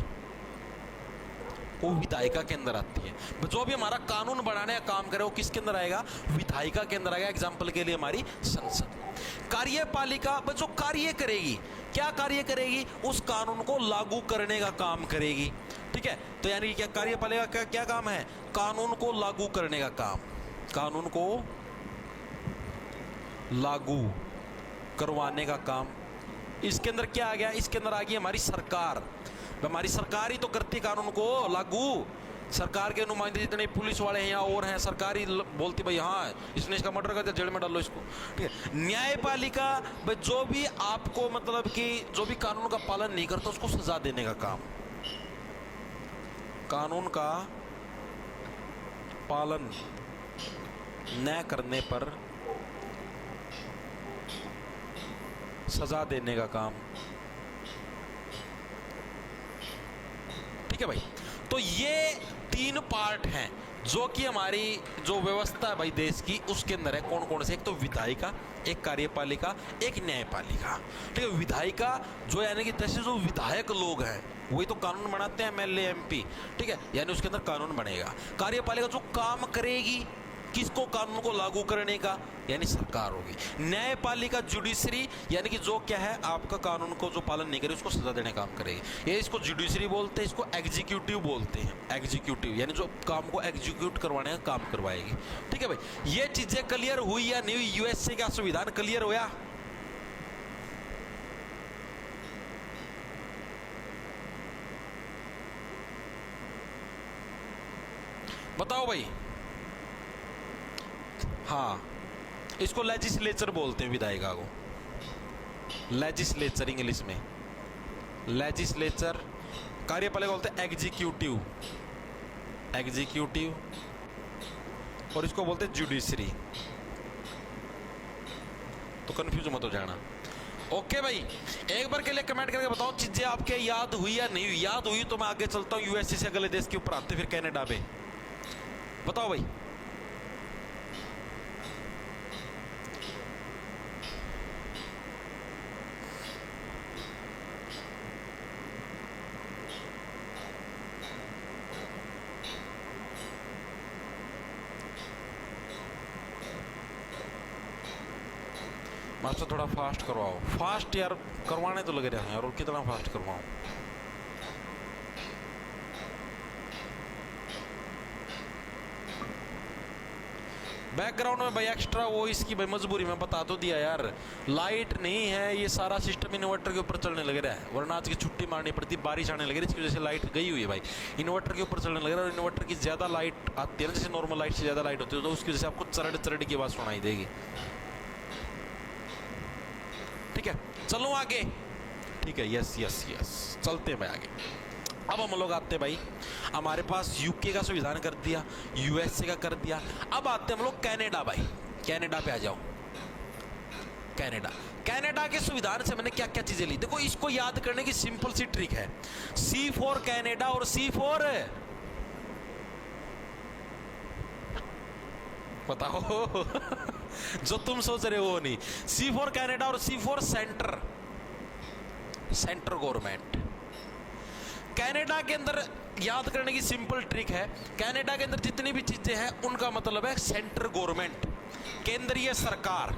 वो विधायिका के अंदर आती है, जो भी हमारा कानून बनाने का काम करे वो किसके अंदर आएगा, विधायिका के अंदर आएगा। एग्जाम्पल के लिए हमारी संसद। कार्यपालिका जो कार्य करेगी, क्या कार्य करेगी, उस कानून को लागू करने का काम करेगी। ठीक है, तो यानी क्या कार्यपालिका का क्या काम है, कानून को लागू करने का काम, कानून को लागू करवाने का काम। इसके अंदर क्या आ गया, इसके अंदर आ गई हमारी सरकार। हमारी सरकार ही तो करती कानून को लागू। सरकार के नुमाइंदे जितने पुलिस वाले हैं या और हैं, सरकार ही बोलती भाई हाँ इसने इसका मर्डर कर दिया, जेल में डालो इसको। ठीक है, न्यायपालिका भाई जो भी आपको मतलब कि जो भी कानून का पालन नहीं करता उसको सजा देने का काम, कानून का पालन न करने पर सजा देने का काम। ठीक है भाई, तो ये 3 पार्ट हैं जो कि हमारी जो व्यवस्था है भाई देश की, उसके अंदर है। कौन कौन से, एक तो विधायिका, एक कार्यपालिका, एक न्यायपालिका। ठीक है, विधायिका जो यानी कि जैसे जो विधायक लोग हैं वही तो कानून बनाते हैं, MLA MP। ठीक है, यानी उसके अंदर कानून बनेगा। कार्यपालिका जो काम करेगी किसको, कानून को लागू करने का, यानी सरकार होगी। न्यायपालिका जुडिशरी, यानी कि जो क्या है आपका कानून को जो पालन नहीं करे उसको सजा देने का काम करेगी। ये इसको जुडिशरी बोलते हैं, इसको एग्जीक्यूटिव बोलते हैं। एग्जीक्यूटिव यानी जो काम को एग्जीक्यूट करवाने का काम करवाएगी। ठीक है भाई, ये चीजें क्लियर हुई या नहीं हुई, USA का संविधान क्लियर हुआ। बताओ भाई। हाँ, इसको लेजिस्लेचर बोलते हैं, विधायिका को लेजिस्लेचर इंग्लिश में, लेजिस्लेचर। कार्यपालिका बोलते हैं एग्जीक्यूटिव, एग्जीक्यूटिव, और इसको बोलते हैं जुडिशरी। तो कंफ्यूज मत हो जाना। ओके भाई, एक बार के लिए कमेंट करके बताओ चीजें आपके याद हुई या नहीं हुई। याद हुई तो मैं आगे चलता हूँ यूएसए से अगले देश के ऊपर आते फिर कनाडा पे। बताओ भाई। मास्टर थोड़ा फास्ट करवाओ। फास्ट यार करवाने तो लगे रहे हैं यार, और कितना फास्ट करवाऊं। बैकग्राउंड में भाई एक्स्ट्रा वो इसकी भाई मजबूरी में बता तो दिया यार, लाइट नहीं है, ये सारा सिस्टम इन्वर्टर के ऊपर चलने लग रहा है, वरना आज की छुट्टी मारनी पड़ती, बारिश आने लगी इसकी वजह से लाइट गई हुई है भाई। इन्वर्टर के ऊपर चलने लग रहा है और इन्वर्टर की ज्यादा लाइट आती है ना, जैसे नॉर्मल लाइट से ज्यादा लाइट होती है तो उसकी वजह से आपको चरड़ चरड़ की आवाज सुनाई देगी। ठीक है, चलो आगे। ठीक है, यस यस यस, चलते हैं भाई आगे। अब हम लोग आते हैं भाई, हमारे पास यूके का संविधान कर दिया, यूएसए का कर दिया, अब आते हैं हम लोग कनाडा भाई। कनाडा पे आ जाओ। कनाडा, कनाडा के संविधान से मैंने क्या क्या चीजें ली, देखो इसको याद करने की सिंपल सी ट्रिक है। सी फॉर कनाडा और सी फॉर बताओ जो तुम सोच रहे हो वो नहीं। सी फॉर कनाडा और C for centre, centre government. Canada के अंदर याद करने की सिंपल ट्रिक है, कनाडा के अंदर जितनी भी चीजें हैं उनका मतलब है सेंटर गवर्नमेंट, केंद्रीय सरकार।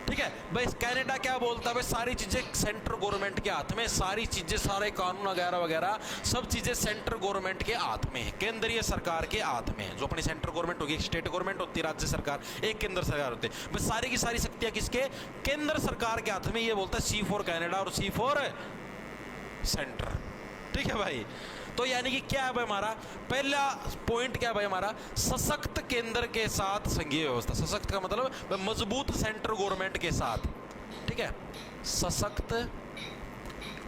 ठीक है भाई, कनाडा क्या बोलता है भाई, सारी चीजें सेंटर गवर्नमेंट के हाथ में, सारी चीजें, सारे कानून वगैरह वगैरह सब चीजें सेंटर गवर्नमेंट के हाथ में है, केंद्रीय सरकार के हाथ में है। जो अपनी सेंटर गवर्नमेंट होगी, स्टेट गवर्नमेंट होती है, राज्य सरकार, एक केंद्र सरकार होती है, बस सारी की सारी शक्तियां किसके, केंद्र सरकार के हाथ में। ये बोलता है सी फॉर कनाडा और सी फॉर सेंटर। ठीक है भाई, तो यानी कि क्या है भाई, हमारा पहला पॉइंट क्या है भाई, हमारा सशक्त केंद्र के साथ संघीय व्यवस्था। सशक्त का मतलब मजबूत सेंटर गवर्नमेंट के साथ। ठीक है, सशक्त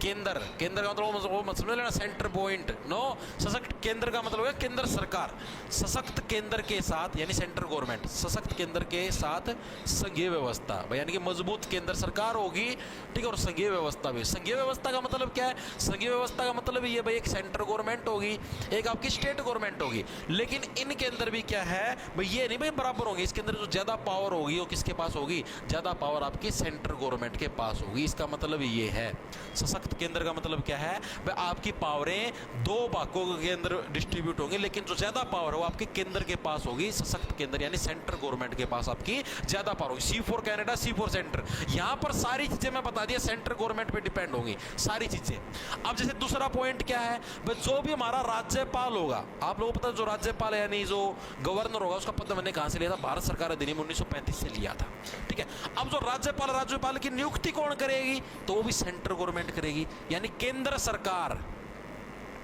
केंद्र, केंद्र का मतलब वो समझ लेना, सेंटर पॉइंट नो। सशक्त केंद्र का मतलब है केंद्र सरकार, सशक्त केंद्र के साथ यानी सेंटर गवर्नमेंट, सशक्त केंद्र के साथ संघीय व्यवस्था भाई, यानी कि मजबूत केंद्र सरकार होगी। ठीक है, और संघीय व्यवस्था भी। संघीय व्यवस्था का मतलब क्या है, संघीय व्यवस्था का मतलब ये भाई एक सेंटर गवर्नमेंट होगी, एक आपकी स्टेट गवर्नमेंट होगी, लेकिन इनके अंदर भी क्या है भाई, ये नहीं भाई बराबर होंगे, इसके अंदर जो ज्यादा पावर होगी वो किसके पास होगी, ज्यादा पावर आपकी सेंटर गवर्नमेंट के पास होगी। इसका मतलब ये है सशक्त केंद्र का मतलब क्या है भाई, आपकी पावरें दो भागों के अंदर डिस्ट्रीब्यूट होंगी, लेकिन जो ज्यादा पावर है वो आपके केंद्र के पास होगी, सशक्त केंद्र यानी सेंटर गवर्नमेंट के पास आपकी ज्यादा पावर होगी। C for Canada, C for centre, यहां पर सारी चीजें मैं बता दिया सेंटर गवर्नमेंट पे डिपेंड होंगी सारी चीजें। अब जैसे दूसरा पॉइंट क्या है भाई, जो भी हमारा राज्यपाल होगा, आप लोगों को पता है जो राज्यपाल यानी जो गवर्नर होगा उसका पद मैंने कहां से लिया था, भारत सरकार अधिनियम 1935 से लिया था। ठीक है, अब जो राज्यपाल की नियुक्ति कौन करेगी, तो वो भी सेंटर गवर्नमेंट करेगी, यानी केंद्र सरकार,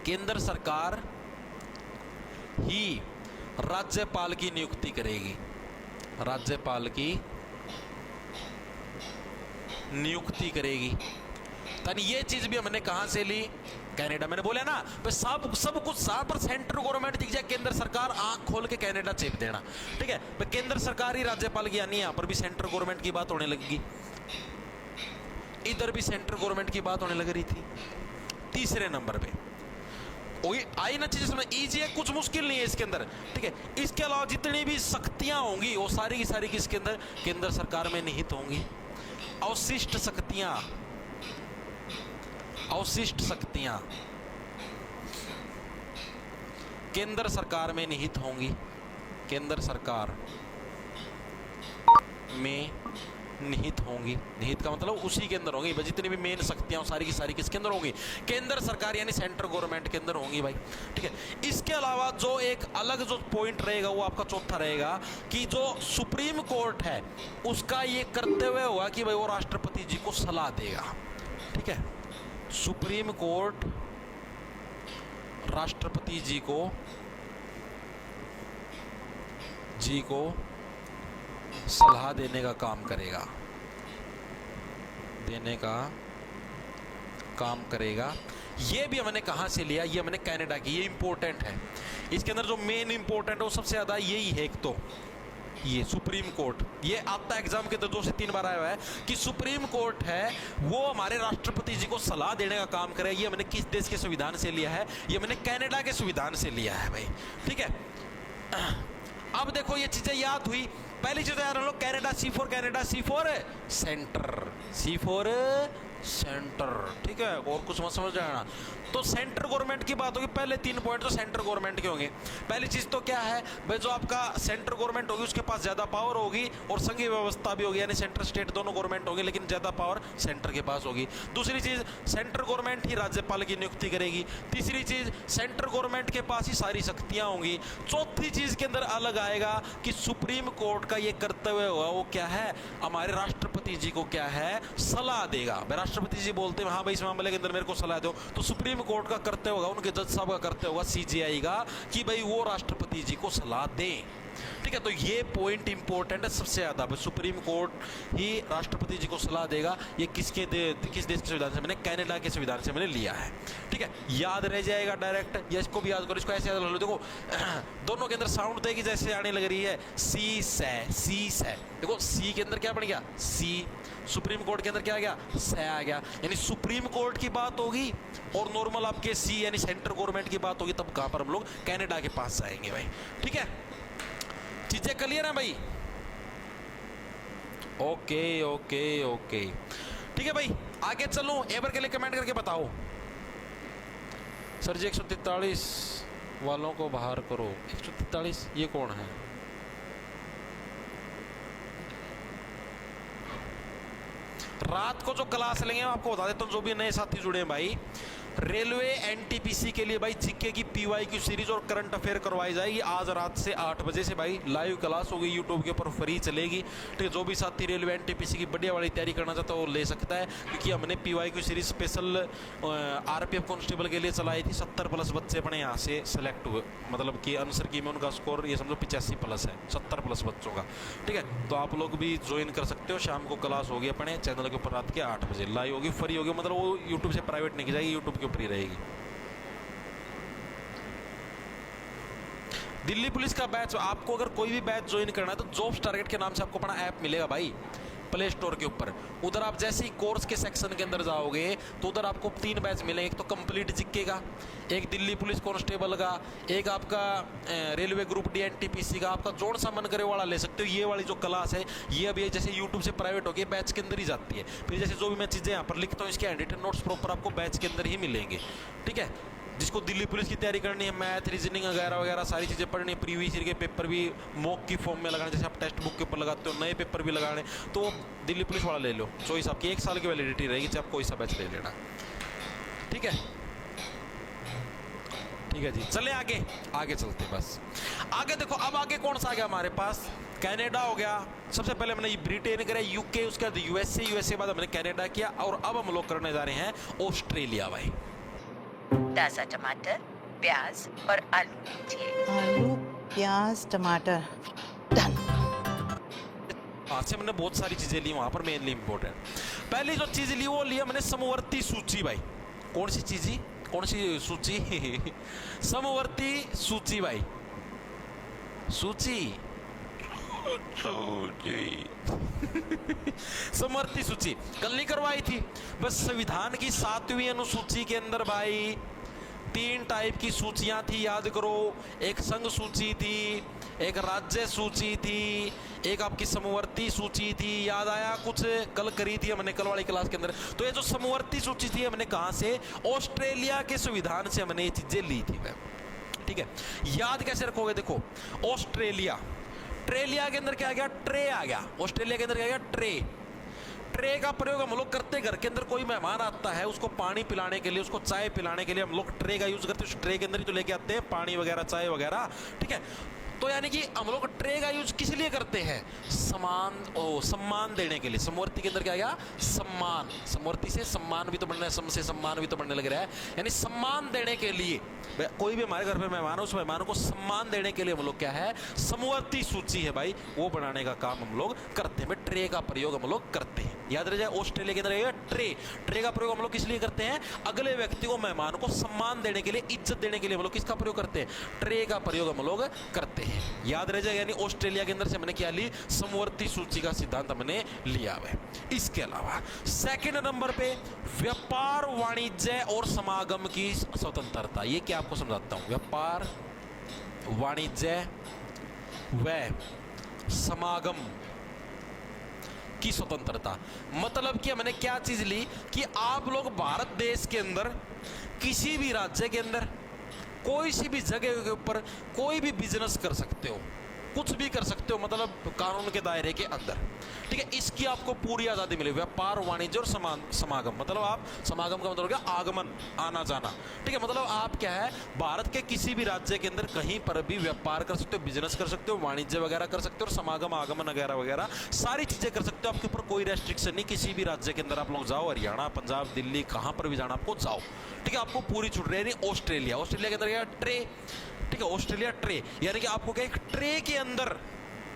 केंद्र सरकार ही राज्यपाल की नियुक्ति करेगी, राज्यपाल की नियुक्ति करेगी। तन ये चीज भी हमने कहां से ली, कनाडा। मैंने बोला ना सब कुछ जहां पर सेंटर गवर्नमेंट दिख जाए, केंद्र सरकार आंख खोल के कनाडा चेप देना। ठीक है, केंद्र सरकार ही राज्यपाल की, यानी यहां पर भी सेंटर गवर्नमेंट की बात होने लगेगी, इधर भी सेंटर गवर्नमेंट की बात होने लग रही थी। तीसरे नंबर पे आई ना चीजें समझ, इजी है, कुछ मुश्किल नहीं है इसके अंदर। ठीक है, इसके अलावा जितनी भी शक्तियां होंगी वो सारी की सारी किसके अंदर, केंद्र सरकार में निहित होंगी। अवशिष्ट शक्तियां, अवशिष्ट शक्तियां केंद्र सरकार में निहित होंगी, केंद्र सरकार में निहित होंगी। निहित का मतलब उसी के अंदर होंगी, जितनी भी मेन शक्तियां सारी की सारी किसके अंदर होंगी, केंद्र सरकार यानी सेंटर गवर्नमेंट के अंदर होंगी भाई। ठीक है, इसके अलावा जो एक अलग जो पॉइंट रहेगा वो आपका चौथा रहेगा कि जो सुप्रीम कोर्ट है उसका ये करते हुए होगा कि भाई वो राष्ट्रपति जी को सलाह देगा। ठीक है, सुप्रीम कोर्ट राष्ट्रपति जी को सलाह देने का काम करेगा, देने का काम करेगा। ये भी हमने कहां से लिया, ये हमने कनाडा की, ये इंपॉर्टेंट है। इसके अंदर जो मेन इंपॉर्टेंट है वो सबसे ज्यादा यही है, एक तो ये सुप्रीम कोर्ट, ये आता एग्जाम के तो 2 से 3 बार आया हुआ है कि सुप्रीम कोर्ट है वो हमारे राष्ट्रपति जी को सलाह देने का काम करे। ये मैंने किस देश के संविधान से लिया है? ये मैंने कनाडा के संविधान से लिया है भाई, ठीक है। अब देखो ये चीजें याद हुई। पहली चीज याद रख लो, Canada C for centre, C for centre, ठीक है। और कुछ मत समझ जाना। तो सेंटर गवर्नमेंट की बात होगी, पहले 3 पॉइंट तो सेंटर गवर्नमेंट के होंगे। पहली चीज तो क्या है भाई, जो आपका सेंटर गवर्नमेंट होगी उसके पास ज्यादा पावर होगी और संघीय व्यवस्था भी होगी, यानी सेंटर स्टेट दोनों गवर्नमेंट होगी, लेकिन ज्यादा पावर सेंटर के पास होगी। दूसरी चीज, सेंटर गवर्नमेंट ही राज्यपाल की नियुक्ति करेगी। तीसरी चीज, सेंटर गवर्नमेंट के पास ही सारी शक्तियां होंगी। चौथी चीज के अंदर अलग आएगा कि सुप्रीम कोर्ट का ये कर्तव्य होगा, वो क्या है, हमारे राष्ट्रपति जी को क्या है, सलाह देगा। राष्ट्रपति जी बोलते हैं हाँ भाई इस मामले के अंदर मेरे को सलाह दो, तो सुप्रीम कोर्ट का कर्तव्य होगा, उनके जज साहब का कर्तव्य होगा, सीजीआई का, कि भाई वो राष्ट्रपति जी को सलाह दें, ठीक है। तो ये पॉइंट इंपॉर्टेंट है सबसे ज्यादा, सुप्रीम कोर्ट ही राष्ट्रपति जी को सलाह देगा। ये किस देश के संविधान से? मैंने कनाडा के संविधान से मैंने लिया है, ठीक है। याद रह जाएगा डायरेक्ट, या इसको भी याद करो, इसको ऐसे याद कर लो। देखो दोनों के अंदर साउंड देगी जैसे आने लग रही है, सी से। देखो सी के अंदर क्या बन गया, सी। सुप्रीम कोर्ट के अंदर क्या आ गया, से आ गया। यानी सुप्रीम कोर्ट की बात होगी और नॉर्मल आपके सी यानी सेंटर गवर्नमेंट की बात होगी, तब कहां पर हम लोग कनाडा के पास जाएंगे भाई, ठीक है। चीजें क्लियर है भाई? ओके, ठीक है भाई। आगे चलो, एवर के लिए कमेंट करके बताओ। सर जी 143 वालों को बाहर करो। 143 ये कौन है? रात को जो क्लास लेंगे मैं आपको बता देता हूँ, जो भी नए साथी जुड़े हैं भाई, रेलवे एनटीपीसी के लिए भाई जीके की पीवाईक्यू सीरीज और करंट अफेयर करवाई जाएगी आज रात से 8 बजे से भाई। लाइव क्लास होगी, यूट्यूब के ऊपर फ्री चलेगी, ठीक है। जो भी साथी रेलवे एनटीपीसी की बढ़िया वाली तैयारी करना चाहता है वो ले सकता है, क्योंकि हमने PYQ series special RPF constable के लिए चलाई थी। 70+ बच्चे अपने यहाँ से सेलेक्ट हुए, मतलब कि आंसर की में उनका स्कोर ये समझो 85+ है, 70+ बच्चों का, ठीक है। तो आप लोग भी ज्वाइन कर सकते हो। शाम को क्लास होगी अपने चैनल के ऊपर रात के 8 बजे लाइव होगी, फ्री होगी, मतलब वो यूट्यूब से प्राइवेट नहीं की जाएगी, यूट्यूब के ऊपर ही रहेगी। दिल्ली पुलिस का बैच, आपको अगर कोई भी बैच ज्वाइन करना है तो जॉब्स टारगेट के नाम से आपको अपना ऐप मिलेगा भाई प्ले स्टोर के ऊपर। उधर आप जैसे ही कोर्स के सेक्शन के अंदर जाओगे तो उधर आपको 3 बैच मिलेंगे। एक तो कंप्लीट जीके का, एक दिल्ली पुलिस कांस्टेबल का, एक आपका रेलवे ग्रुप डी एनटीपीसी का। आपका जोड़ सा मन करे वाला ले सकते हो। ये वाली जो क्लास है ये अभी जैसे यूट्यूब से प्राइवेट होगी, बैच के अंदर ही जाती है। फिर जैसे जो भी मैं चीज़ें यहाँ पर लिखता हूँ इसके हैंड नोट्स प्रॉपर आपको बैच के अंदर ही मिलेंगे, ठीक है। जिसको दिल्ली पुलिस की तैयारी करनी है, मैथ रीजनिंग वगैरह वगैरह सारी चीज़ें पढ़नी है, प्रीवियस ईयर के पेपर भी मॉक की फॉर्म में लगाने, जैसे आप टेक्स्ट बुक के ऊपर लगाते हो, नए पेपर भी लगाने, तो दिल्ली पुलिस वाला ले लो। चॉइस आपकी 1 साल की वैलिडिटी रहेगी, चाहे आप कोई सा बैच ले लेना, ठीक है। ठीक है जी, चले आगे चलते बस। आगे देखो, अब आगे कौन सा आ गया हमारे पास? कनाडा हो गया। सबसे पहले हमने ब्रिटेन करा, यूके, उसके बाद यूएसए बाद हमने कनाडा किया, और अब हम लोग करने जा रहे हैं ऑस्ट्रेलिया भाई। ताजा टमाटर, प्याज और आलू लीजिए। आलू, प्याज, टमाटर, डन। आज से मैंने बहुत सारी चीजें ली वहां पर, मेनली इंपॉर्टेंट पहली जो चीज ली वो लिया मैंने समवर्ती सूची भाई। कौन सी चीज? कौन सी सूची? समवर्ती सूची भाई, सूची समवर्ती सूची कल नहीं करवाई थी। बस संविधान की 7वीं अनुसूची के अंदर भाई 3 टाइप की सूचियां थी, याद करो। एक संघ सूची थी, एक राज्य सूची थी, एक आपकी समवर्ती सूची थी। याद आया? कुछ कल करी थी हमने, कल वाली क्लास के अंदर। तो ये जो समवर्ती सूची थी हमने कहां से? ऑस्ट्रेलिया के संविधान से हमने ये चीजें ली थी मैम, ठीक है। याद कैसे रखोगे? देखो ऑस्ट्रेलिया के अंदर क्या आ गया? ट्रे आ गया। ऑस्ट्रेलिया के अंदर क्या आ गया? ट्रे का प्रयोग हम लोग करते हैं। घर के अंदर कोई मेहमान आता है, उसको पानी पिलाने के लिए, उसको चाय पिलाने के लिए हम लोग ट्रे का यूज करते हैं। उस ट्रे के अंदर ही तो लेके आते हैं पानी वगैरह, चाय वगैरह, ठीक है। तो यानी कि हम लोग ट्रे का यूज किस लिए करते हैं? सम्मान देने के लिए। समवर्ती के अंदर क्या गया? सम्मान। समवर्ती से सम्मान भी तो बनना है, सम से सम्मान भी तो बनने लग रहा है, यानी सम्मान देने के लिए। कोई भी हमारे घर पे मेहमान हो, उस मेहमानों को सम्मान देने के लिए हम लोग क्या है? समवर्ती सूची है भाई, वो बनाने का काम हम लोग करते हैं। ट्रे का प्रयोग हम लोग करते हैं। याद रह जाए, ऑस्ट्रेलिया के अंदर रहेगा ट्रे। ट्रे का प्रयोग हम लोग किस लिए करते हैं? अगले व्यक्ति को, मेहमान को सम्मान देने के लिए, इज्जत देने के लिए हम लोग किसका प्रयोग करते हैं? ट्रे का प्रयोग हम लोग करते हैं। याद रह जाए, यानी ऑस्ट्रेलिया के अंदर से हमने क्या ली? समवर्ती सूची का सिद्धांत हमने लिया है। इसके अलावा सेकंड नंबर पे व्यापार, वाणिज्य और समागम की स्वतंत्रता। ये क्या आपको समझाता हूं। व्यापार, वाणिज्य व समागम की स्वतंत्रता, मतलब कि हमने क्या चीज ली कि आप लोग भारत देश के अंदर किसी भी राज्य के अंदर कोई सी भी जगह के ऊपर कोई भी बिजनेस कर सकते हो, कुछ भी कर सकते हो, मतलब कानून के दायरे के अंदर। ठीक है, इसकी आपको पूरी आज़ादी मिली। व्यापार, वाणिज्य और समागम, मतलब आप, समागम का मतलब क्या? आगमन, आना जाना। ठीक है, मतलब आप क्या है, भारत के किसी भी राज्य के अंदर कहीं पर भी व्यापार कर सकते हो, बिजनेस कर सकते हो, वाणिज्य वगैरह कर सकते हो, और समागम, आगमन वगैरह वगैरह सारी चीज़ें कर सकते हो। आपके ऊपर कोई रेस्ट्रिक्शन नहीं। किसी भी राज्य के अंदर आप लोग जाओ, हरियाणा, पंजाब, दिल्ली, कहाँ पर भी जाना आपको जाओ। ठीक है, आपको पूरी छूट रही है। ऑस्ट्रेलिया, ऑस्ट्रेलिया के अंदर क्या? ट्रे। ठीक है, ऑस्ट्रेलिया ट्रे, यानी कि आपको क्या, एक ट्रे के अंदर,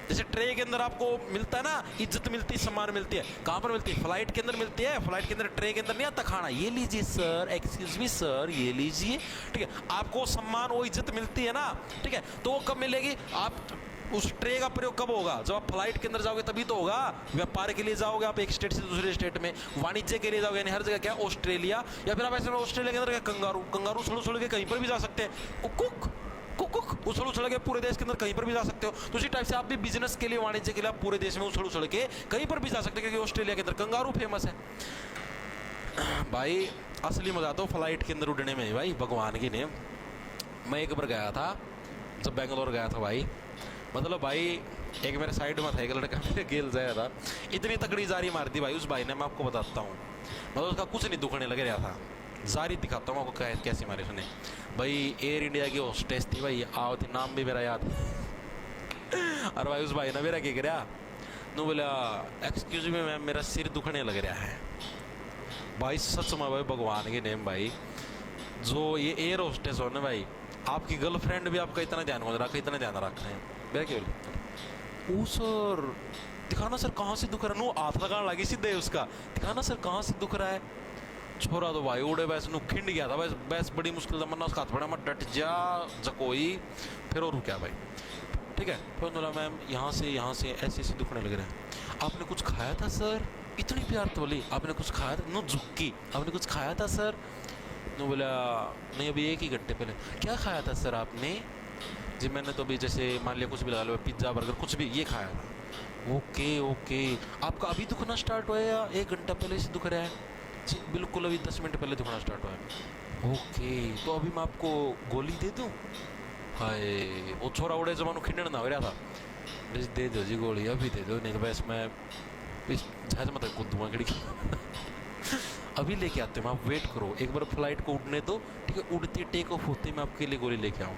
जैसे ट्रे के अंदर आपको मिलता है ना, इज्जत मिलती है, सम्मान मिलती है। कहां पर मिलती है? फ्लाइट के अंदर मिलती है। फ्लाइट के अंदर ट्रे के अंदर नहीं आता खाना, ये लीजिए सर, एक्सक्यूज मी सर, ये लीजिए। ठीक है, आपको सम्मान, वो इज्जत मिलती है ना। ठीक है, तो वो कब मिलेगी? आप उस ट्रे का प्रयोग कब होगा? जब आप फ्लाइट के अंदर जाओगे तभी तो होगा। व्यापार के लिए जाओगे आप एक स्टेट से दूसरे स्टेट में, वाणिज्य के लिए जाओगे, यानी हर जगह क्या? ऑस्ट्रेलिया। या फिर आप ऐसे ऑस्ट्रेलिया के अंदर क्या? कंगारू, कंगारू उछल के कहीं पर भी जा सकते हैं। कुक कुक उछल के पूरे देश के अंदर कहीं पर भी जा सकते हो। तो उसी टाइप से आप भी बिजनेस के लिए, वाणिज्य के लिए आप पूरे देश में उछल के कहीं पर भी जा सकते हो, क्योंकि ऑस्ट्रेलिया के अंदर कंगारू फेमस है। भाई असली मजा तो फ्लाइट के अंदर उड़ने में भाई, भगवान की नेम। मैं एक बार गया था, जब बेंगलोर गया था भाई, मतलब भाई एक मेरे साइड में था एक लड़का, मेरे गेल जाया था, इतनी तकड़ी जारी मार दी भाई उस भाई ने, मैं आपको बताता हूँ, मतलब उसका कुछ नहीं दुखने लग रहा था। जारी दिखाता हूँ आपको कैसे मारे उसने भाई। एयर इंडिया की होस्टेस थी भाई, आओ थी, नाम भी मेरा याद। और भाई उस भाई ने मेरा क्या कराया, नो बोला एक्सक्यूज मी मैम, मेरा सिर दुखने लग रहा है। भाई सच में भाई, भगवान के नेम भाई, जो ये एयर होस्टेस हो ना भाई, आपकी गर्लफ्रेंड भी आपका इतना ध्यान इतना ध्यान रख रहे हैं। मेरा क्या बोले, ओ सर दिखाना सर कहाँ से दुख रहा है, नो हाथ लगाने लगी सीधे उसका, दिखाना सर कहाँ से दुख रहा है। छोरा तो भाई उड़े वैसे नु खिंड गया था बस, बस बड़ी मुश्किल था, मरना उसका हाथ पड़ा, मैं डट जा जकोई फिर और रुका भाई। ठीक है, फिर बोला मैम यहाँ से ऐसे ऐसे दुखने लग रहा है। आपने कुछ खाया था सर? इतनी प्यार तो बोली, आपने कुछ खाया था? नो झुक्की, आपने कुछ खाया था सर? नो बोला नहीं, अभी 1 ही घंटे पहले। क्या खाया था सर आपने? जी मैंने तो अभी, जैसे मान लिया कुछ भी लगा लो, पिज्ज़ा बर्गर कुछ भी, ये खाया था। ओके ओके, आपका अभी दुखना स्टार्ट हुआ या 1 घंटा पहले से दुख रहा है? जी बिल्कुल, अभी 10 मिनट पहले दुखना स्टार्ट हुआ है। ओके, तो अभी मैं आपको गोली दे दूँ? हाय, वो छोरा उड़े जमानो खिंडन ना हो रहा था, बस दे दो जी गोली, अभी दे दो, नहीं तो बस मैं इस जहाज में कूद दूँगा खिड़की। अभी लेके आते हैं, आप वेट करो, एक बार फ्लाइट को उड़ने दो। ठीक है, उड़ती टेक ऑफ होते मैं आपके लिए गोली लेके आऊँ।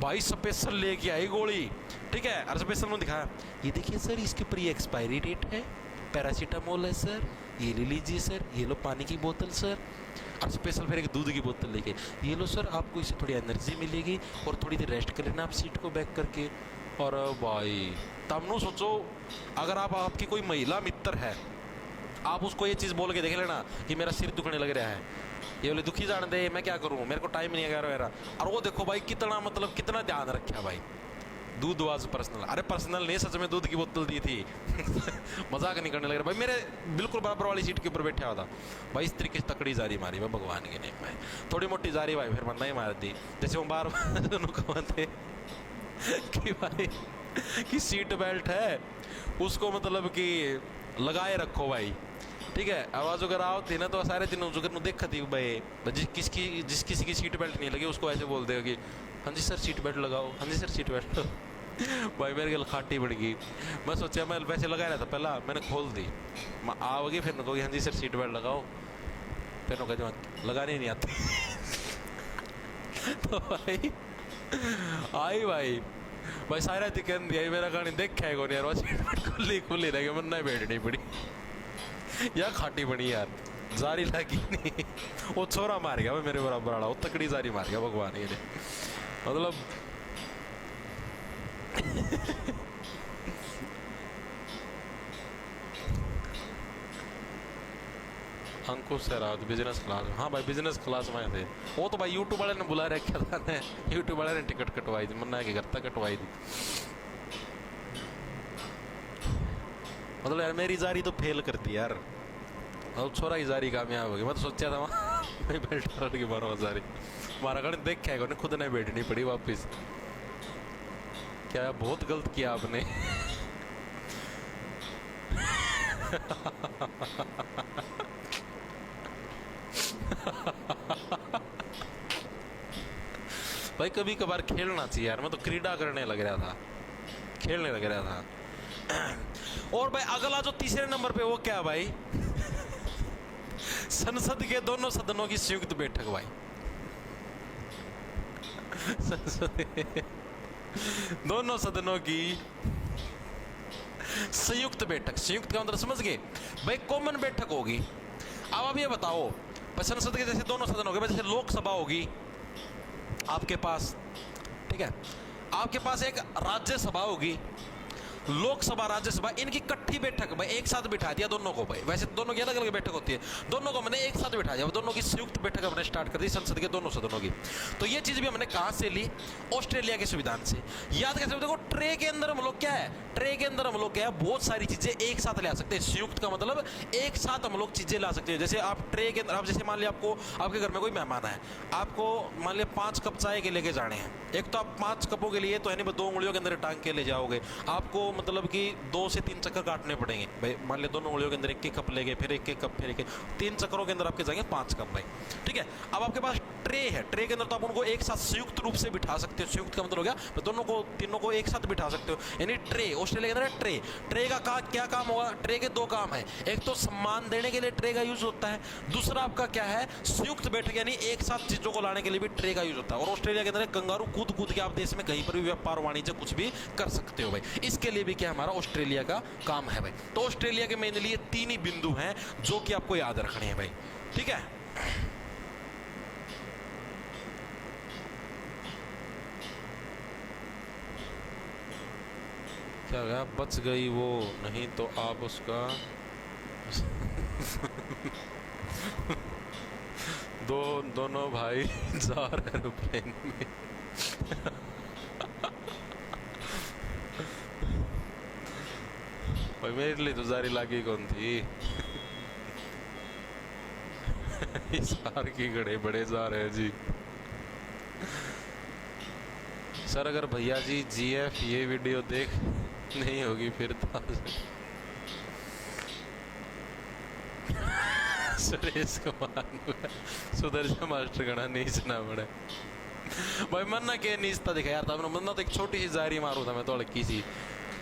भाई स्पेशल लेके आई गोली। ठीक है, और स्पेशल में दिखाया, ये देखिए सर, इसके ऊपर ये एक्सपायरी डेट है, पैरासीटामोल है सर, ये ले लीजिए सर, ये लो पानी की बोतल सर, और स्पेशल फिर एक दूध की बोतल लेके, ये लो सर, आपको इससे थोड़ी एनर्जी मिलेगी और थोड़ी देर रेस्ट कर लेना आप सीट को बैक करके। और भाई तब नो सोचो, अगर आपकी कोई महिला मित्र है, आप उसको ये चीज़ बोल के देख लेना कि मेरा सिर दुखने लग रहा है, ये बोले दुखी जान दे, मैं क्या करूँ, मेरे को टाइम नहीं है वगैरह। और वो देखो भाई कितना, मतलब कितना ध्यान रखा भाई। दूध वाज पर्सनल, अरे पर्सनल नहीं, सच में दूध की बोतल दी थी। मजाक नहीं करने लग रहा भाई, मेरे बिल्कुल बराबर वाली सीट के ऊपर बैठा हुआ था भाई। इस तरीके से तकड़ी जारी मारी मैं, भगवान के नेम में, थोड़ी मोटी जारी भाई, फिर मरना ही मार दी। जैसे वो बार कहते कि भाई कि सीट बेल्ट है उसको मतलब कि लगाए रखो भाई। ठीक है, आवाज़ अगर आओ थी ना तो सारे दिन जो देखा थी भाई, जिस किसी की सीट बेल्ट नहीं लगी उसको ऐसे बोल देगा कि हाँ जी सर सीट बेल्ट लगाओ, हाँ जी सर सीट बेल्ट। भाई मेरे गल खाटी पड़ गई। मैं सोचा, मैं वैसे लगा रहा था पहला, मैंने खोल दी, मैं आओगी फिर कहोगी हाँ जी सर सीट बेल्ट लगाओ, फिर कहा लगाने नहीं आती। तो भाई आई भाई सारा चिकन दिया मेरा कहानी देखा है कौन यार, सीट बेल्ट खुली रह गई, मन नहीं बैठनी पड़ी यार, खाटी पड़ी यार, जारी लगी नहीं। वो छोरा मार गया मेरे बराबर वाला, वो तकड़ी जारी मार गया भगवान ये ने, मतलब अंकुश है रात बिजनेस क्लास में। हाँ भाई बिजनेस क्लास में थे वो तो भाई यूट्यूब वाले ने बुला रखा था ने, यूट्यूब वाले ने टिकट कटवाई थी, मन्ना के घर तक कटवाई थी। मतलब यार मेरी जारी तो फेल कर दी यार, अब छोरा की जारी कामयाब हो गई। मैं तो सोचा था वहाँ बैठा की बारह जारी हमारा गणित देखा है खुद ने बैठनी पड़ी वापिस। क्या बहुत गलत किया आपने। भाई कभी कभार खेलना चाहिए यार, मैं तो क्रीडा करने लग रहा था, खेलने लग रहा था। और भाई अगला जो तीसरे नंबर पे वो क्या भाई, संसद के दोनों सदनों की संयुक्त बैठक भाई। संसद दोनों सदनों की संयुक्त बैठक, संयुक्त का मतलब समझ गए भाई, कॉमन बैठक होगी। अब आप ये बताओ संसद के जैसे दोनों सदन हो गए, जैसे लोकसभा होगी आपके पास, ठीक है, आपके पास एक राज्यसभा होगी, लोकसभा राज्यसभा इनकी इकट्ठी बैठक भाई एक साथ बिठा दिया दोनों को भाई। वैसे दोनों की अलग अलग बैठक होती है, दोनों को मैंने एक साथ बिठा दिया, दोनों की संयुक्त बैठक हमने स्टार्ट कर दी संसद के दोनों सदनों की। तो ये चीज भी हमने कहां से ली, ऑस्ट्रेलिया के संविधान से। याद कैसे, देखो ट्रे के अंदर हम लोग क्या है, ट्रे के अंदर हम लोग क्या है, बहुत सारी चीजें एक साथ ले आ सकते हैं। संयुक्त का मतलब एक साथ हम लोग चीजें ला सकते हैं। जैसे आप ट्रे के अंदर, आप जैसे मान लिया आपको आपके घर में कोई मेहमान है, आपको मान लिया 5 कप चाय के लेके जाने हैं, एक तो आप 5 कपों के लिए तो है नहीं 2 उंगलियों के अंदर टांग के ले जाओगे, आपको मतलब कि 2 से 3 चक्कर काटने पड़ेंगे भाई। मान लिया दोनों उंगलियों के अंदर 1 कप ले गए, फिर 1 कप, फिर 3 चक्करों के अंदर आपके जाएंगे 5 कप भाई, ठीक है। अब आपके पास ट्रे है, ट्रे के अंदर तो आप उनको एक साथ संयुक्त रूप से बिठा सकते हो। संयुक्त का मतलब हो गया तो दोनों को, तीनों को एक साथ बिठा सकते हो, यानी ट्रे। ऑस्ट्रेलिया के अंदर ट्रे, ट्रे का क्या काम होगा, ट्रे के 2 काम है, एक तो सम्मान देने के लिए ट्रे का यूज होता है, दूसरा आपका क्या है, संयुक्त बैठक यानी एक साथ चीजों को लाने के लिए भी ट्रे का यूज होता है। और ऑस्ट्रेलिया के अंदर कंगारू कूद कूद के आप देश में कहीं पर भी व्यापार वाणिज्य कुछ भी कर सकते हो भाई। इसके लिए भी क्या हमारा ऑस्ट्रेलिया का काम है भाई। तो ऑस्ट्रेलिया के मेनली ये 3 ही बिंदु हैं जो कि आपको याद रखने हैं भाई, ठीक है। क्या गया, बच गई वो, नहीं तो आप उसका दोनों भाई जा रहे एरोप्लेन में। भाई मेरे लिए तो जारी लागी कौन थी। इस बार की घड़े बड़े जा रहे हैं जी। सर अगर भैया जी जीएफ ये वीडियो देख नहीं होगी फिर तो सुरेश कुमार सुदर्शन मास्टर गणा नहीं सुना पड़ा भाई। मन्ना के नीचता दिखा यार था, मन्ना तो एक छोटी सी जारी मारू था मैं तो, हल्की सी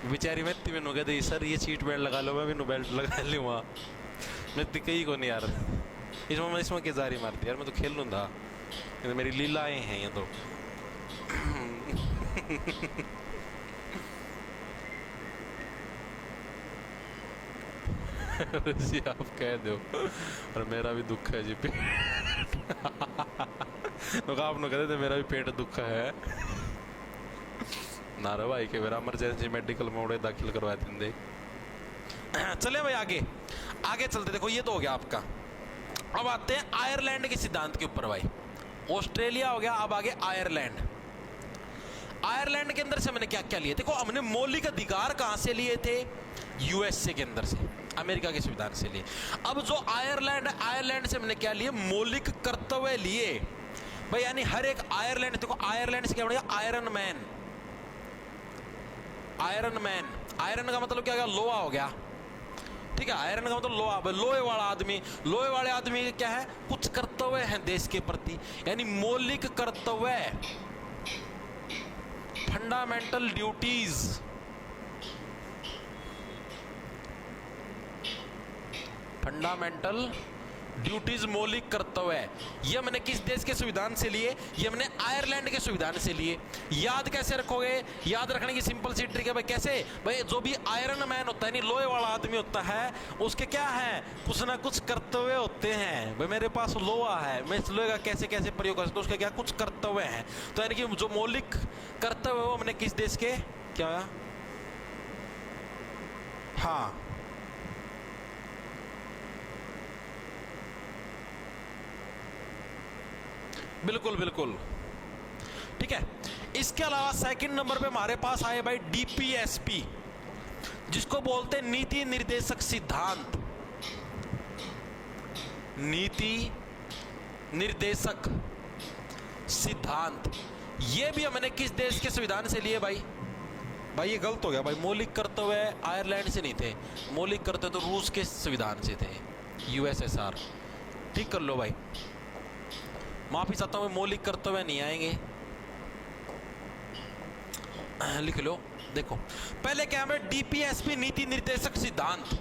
बेचारी मैं मैनू कहती सर ये सीट बेल्ट लगा लो, मैं मैनू बेल्ट लगा लूँ वहाँ, मैं कही को नहीं यार इसमें क्या जारी मारती यार, मैं तो खेल लूँ था, मेरी लीलाएं हैं ये तो। जी आप कह दो और मेरा भी दुख है जी पेट। आप न कहते थे मेरा भी पेट दुख है नारा भाई के मेरा इमरजेंसी मेडिकल मोड़े दाखिल करवा देंगे। चले भाई आगे आगे चलते, देखो ये तो हो गया आपका। अब आते हैं आयरलैंड के सिद्धांत के ऊपर भाई। ऑस्ट्रेलिया हो गया, अब आगे आयरलैंड। आयरलैंड के अंदर से हमने क्या क्या लिए, देखो हमने मौलिक अधिकार कहां से लिए थे, यूएसए के अंदर से, अमेरिका के संविधान से लिए। अब जो आयरलैंड है, आयरलैंड से हमने क्या लिए, मौलिक कर्तव्य लिए भाई, यानी हर एक आयरलैंड, देखो आयरलैंड से क्या बनेगा, iron man. Iron man, iron का मतलब क्या हो गया, लोहा हो गया, ठीक है। आयरन का मतलब लोहा, लोहे वाला आदमी, लोहे वाले आदमी के क्या है, कुछ कर्तव्य हैं देश के प्रति, यानी मौलिक कर्तव्य, फंडामेंटल ड्यूटीज। फंडामेंटल ड्यूटीज मौलिक कर्तव्य, ये मैंने किस देश के संविधान से लिए, ये मैंने आयरलैंड के संविधान से लिए। याद कैसे रखोगे, याद रखने की सिंपल सी ट्रिक है भाई। कैसे भाई, जो भी आयरन मैन होता है, नहीं लोहे वाला आदमी होता है, उसके क्या है, कुछ ना कुछ कर्तव्य होते हैं भाई। मेरे पास लोहा है, मैं इस लोहे का कैसे कैसे प्रयोग कर सकता हूँ, उसके क्या कुछ कर्तव्य हैं। तो यानी कि जो मौलिक कर्तव्य वो मैंने किस देश के, क्या हाँ बिल्कुल बिल्कुल, ठीक है। इसके अलावा सेकंड नंबर पे हमारे पास आए भाई डीपीएसपी, जिसको बोलते हैं नीति निर्देशक सिद्धांत। नीति निर्देशक सिद्धांत, ये भी हमने किस देश के संविधान से लिए भाई? भाई ये गलत हो गया भाई, मौलिक कर्तव्य आयरलैंड से नहीं थे, मौलिक कर्तव्य तो रूस के संविधान से थे, यूएसएसआर। ठीक कर लो भाई, माफी चाहता हूं, मौलिक कर्तव्य नहीं आएंगे, लिख लो। देखो पहले क्या है, डीपीएसपी नीति निर्देशक सिद्धांत,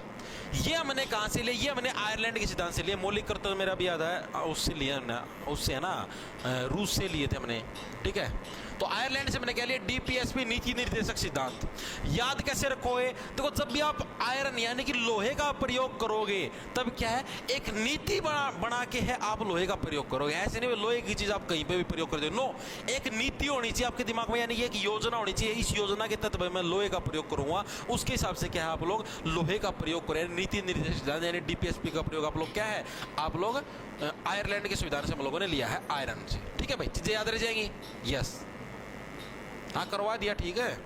ये हमने कहां से लिया? ये हमने आयरलैंड के सिद्धांत से लिए। मौलिक कर्तव्य मेरा भी याद है, उससे लिया ना, उससे है ना, रूस से लिए थे हमने, ठीक है। तो आयरलैंड से मैंने क्या लिया? डीपीएसपी नीति निर्देशक सिद्धांत। याद कैसे रखोगे? देखो जब भी आप आयरन यानी कि लोहे का प्रयोग करोगे, तब क्या है, एक नीति बना के है आप लोहे का प्रयोग करोगे। ऐसे नहीं लोहे की चीज आप कहीं पे भी प्रयोग कर दो, नो, एक नीति होनी चाहिए आपके दिमाग में, यानी एक योजना होनी चाहिए। इस योजना के तहत मैं लोहे का प्रयोग करूंगा, उसके हिसाब से क्या है, आप लोग लोहे का प्रयोग करें। नीति निर्देशक सिद्धांत यानी डीपीएसपी का प्रयोग आप लोग क्या है, आप लोग आयरलैंड के संविधान से हम लोगों ने लिया है, आयरन से। ठीक है भाई, चीजें याद रह जाएंगी। यस, हाँ करवा दिया, ठीक है।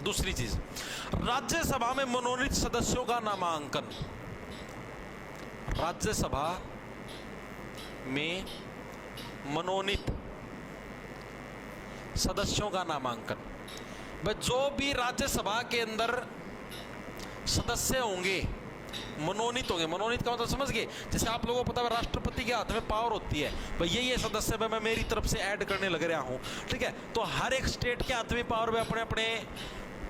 दूसरी चीज, राज्यसभा में मनोनीत सदस्यों का नामांकन। राज्यसभा में मनोनीत सदस्यों का नामांकन, भाई जो भी राज्यसभा के अंदर सदस्य होंगे, मनोनीत होंगे। मनोनीत का मतलब समझ गए? जैसे आप लोगों को पता है राष्ट्रपति के हाथ में पावर होती है, भाई ये सदस्य मैं मेरी तरफ से ऐड करने लग रहा हूं, ठीक है। तो हर एक स्टेट के हाथ में पावर में अपने अपने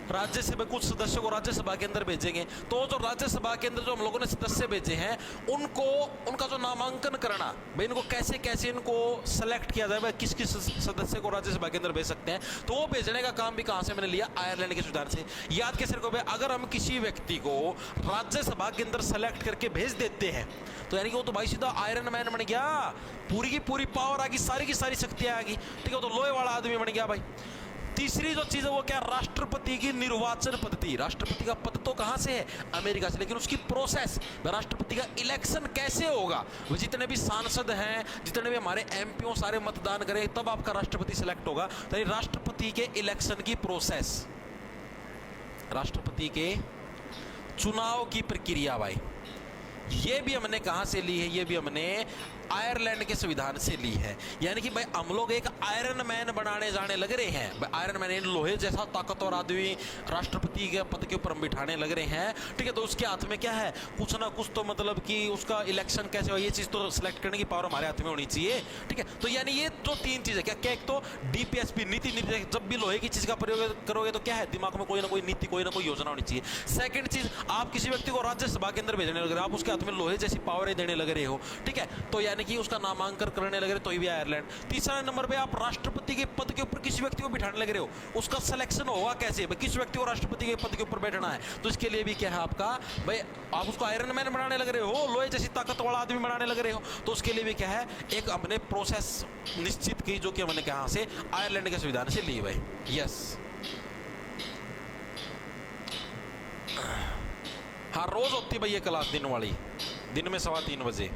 राज्य से कुछ सदस्यों को राज्यसभा के अंदर भेजेंगे। तो जो राज्यसभा के अंदर जो हम लोगों ने सदस्य भेजे हैं, उनको उनका जो नामांकन करना, भाई इनको कैसे कैसे इनको सेलेक्ट किया जाए, भाई किस किस सदस्य को राज्यसभा के अंदर भेज सकते हैं, तो वो भेजने का काम भी कहां से मैंने लिया? आयरलैंड के संविधान से। याद कैसे रखो भाई? अगर हम किसी व्यक्ति को राज्यसभा के अंदर सेलेक्ट करके भेज देते हैं, तो यानी कि वो तो भाई सीधा आयरन मैन बन गया, पूरी की पूरी पावर आ गई, सारी की सारी शक्तियां आ गई, ठीक है। तो लोहे वाला आदमी बन गया भाई। तीसरी जो चीज है वो क्या? राष्ट्रपति की निर्वाचन पद्धति। राष्ट्रपति का पद तो कहां से है? अमेरिका से, लेकिन उसकी प्रोसेस, राष्ट्रपति का इलेक्शन कैसे होगा, वो जितने भी सांसद हैं, जितने भी हमारे एमपीओ सारे मतदान करें, तब आपका राष्ट्रपति सिलेक्ट होगा। तो राष्ट्रपति के इलेक्शन की प्रोसेस, राष्ट्रपति के चुनाव की प्रक्रिया भाई, ये भी हमने कहां से ली है? ये भी हमने आयरलैंड के संविधान से ली है। यानी कि भाई हम लोग एक आयरन मैन बनाने जाने लग रहे हैं। भाई आयरन मैन लोहे जैसा ताकतवर आदमी राष्ट्रपति के पद के ऊपर हम बिठाने लग रहे हैं, ठीक है। तो उसके हाथ में क्या है? कुछ ना कुछ तो मतलब कि उसका इलेक्शन कैसे हो, ये चीज तो सिलेक्ट करने की पावर हमारे हाथ में होनी चाहिए, ठीक है। तो यानी ये तो तीन चीज है। क्या? एक तो डीपीएसपी नीति निर्देशक, जब भी लोहे की चीज का प्रयोग करोगे तो क्या है, दिमाग में कोई ना कोई नीति, कोई ना कोई योजना होनी चाहिए। सेकंड चीज, आप किसी व्यक्ति को राज्यसभा के अंदर भेजने लग रहे हो, आप उसके हाथ में लोहे जैसी पावर देने लग रहे हो, ठीक है। तो यानी कि उसका नामांकन करने लग रहे, तो ये भी आयरलैंड। तीसरा नंबर पे, आप राष्ट्रपति के पद के ऊपर किसी व्यक्ति को बिठाने लग रहे हो, उसका सिलेक्शन होगा कैसे, भाई किस व्यक्ति को राष्ट्रपति के पद के ऊपर बैठना है। तो इसके लिए भी क्या है आपका, भाई आप उसको आयरन मैन बनाने लग रहे हो, लोहे जैसी ताकत वाला आदमी बनाने लग रहे हो, तो उसके लिए भी क्या है, एक हमने प्रोसेस निश्चित की, जो कि हमने कहां से? आयरलैंड के संविधान से ली भाई। यस, हाँ रोज होती भाई ये क्लास, दिन वाली, दिन में 3:15 बजे।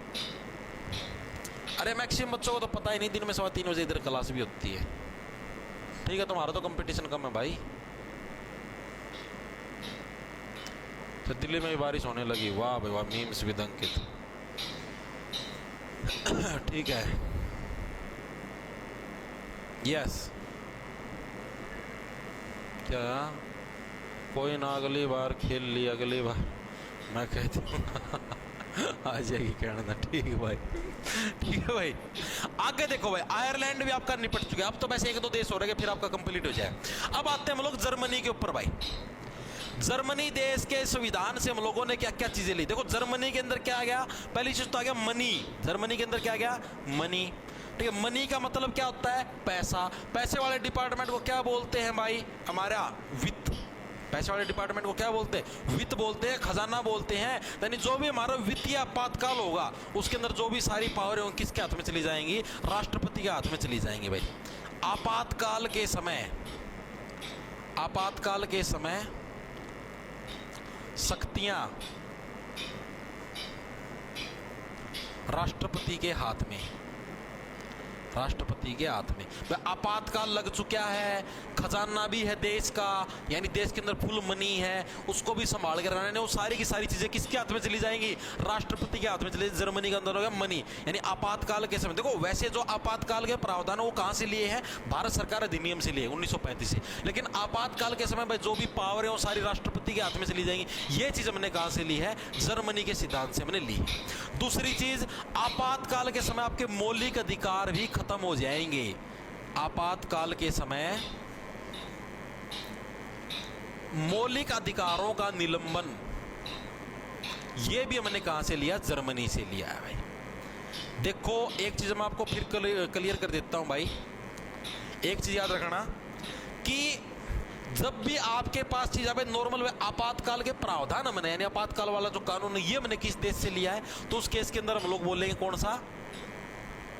अरे मैक्सिमम बच्चों को तो पता ही नहीं, दिन में 3:15 बजे इधर क्लास भी होती है, ठीक है। तुम्हारा तो कंपटीशन कम है भाई। तो दिल्ली में भी बारिश होने लगी, वाह भाई वाह, मीम्स विद अंकित, ठीक है। यस, क्या कोई ना अगली बार खेल ली, अगली बार मैं कहती हूँ आ जाएगी कहना, ठीक है भाई, ठीक है भाई। आगे देखो भाई, आयरलैंड भी आपका निपट चुका है, अब तो वैसे एक दो देश हो रहे हैं, फिर आपका कंप्लीट हो जाए। अब आते हैं हम लोग जर्मनी के ऊपर भाई। जर्मनी देश के संविधान से हम लोगों ने क्या क्या चीजें ली? देखो जर्मनी के अंदर क्या आ गया? पहली चीज तो आ गया मनी। जर्मनी के अंदर क्या आ गया? मनी, ठीक है। मनी का मतलब क्या होता है? पैसा। पैसे वाले डिपार्टमेंट को क्या बोलते हैं भाई? हमारा वित्त। पैसे वाले डिपार्टमेंट को क्या बोलते हैं? वित्त बोलते हैं, खजाना बोलते हैं। यानी जो भी हमारा वित्तीय आपातकाल होगा, उसके अंदर जो भी सारी पावर है किसके हाथ में चली जाएंगी? राष्ट्रपति के हाथ में चली जाएंगी भाई। आपातकाल के समय, आपातकाल के समय शक्तियां राष्ट्रपति के हाथ में, राष्ट्रपति के हाथ में। आपातकाल लग चुका है, खजाना भी है देश का, यानी देश के अंदर फुल मनी है, उसको भी संभाल कर रखना है। वो सारी की सारी चीजें किसके हाथ में चली जाएंगी? राष्ट्रपति के हाथ में चली। जर्मनी के अंदर हो गया मनी, यानी आपातकाल के समय। देखो वैसे जो आपातकाल के प्रावधान वो कहां से लिए हैं? भारत सरकार अधिनियम से लिए 1935 से। लेकिन आपातकाल के समय जो भी पावर है वो सारी राष्ट्रपति के हाथ में चली जाएंगी। ये चीज हमने कहां से ली है? जर्मनी के सिद्धांत से हमने ली है। दूसरी चीज, आपातकाल के समय आपके मौलिक अधिकार भी खत्म हो जाएंगे। आपातकाल के समय मौलिक अधिकारों का निलंबन, यह भी हमने कहां से लिया? जर्मनी से लिया है भाई। देखो एक चीज मैं आपको फिर क्लियर कर देता हूं भाई। एक चीज याद रखना कि जब भी आपके पास चीज आए नॉर्मल आपातकाल के प्रावधान हमने, यानी आपातकाल वाला जो कानून है ये हमने किस देश से लिया है, तो उस केस के अंदर हम लोग बोलेंगे कौन सा?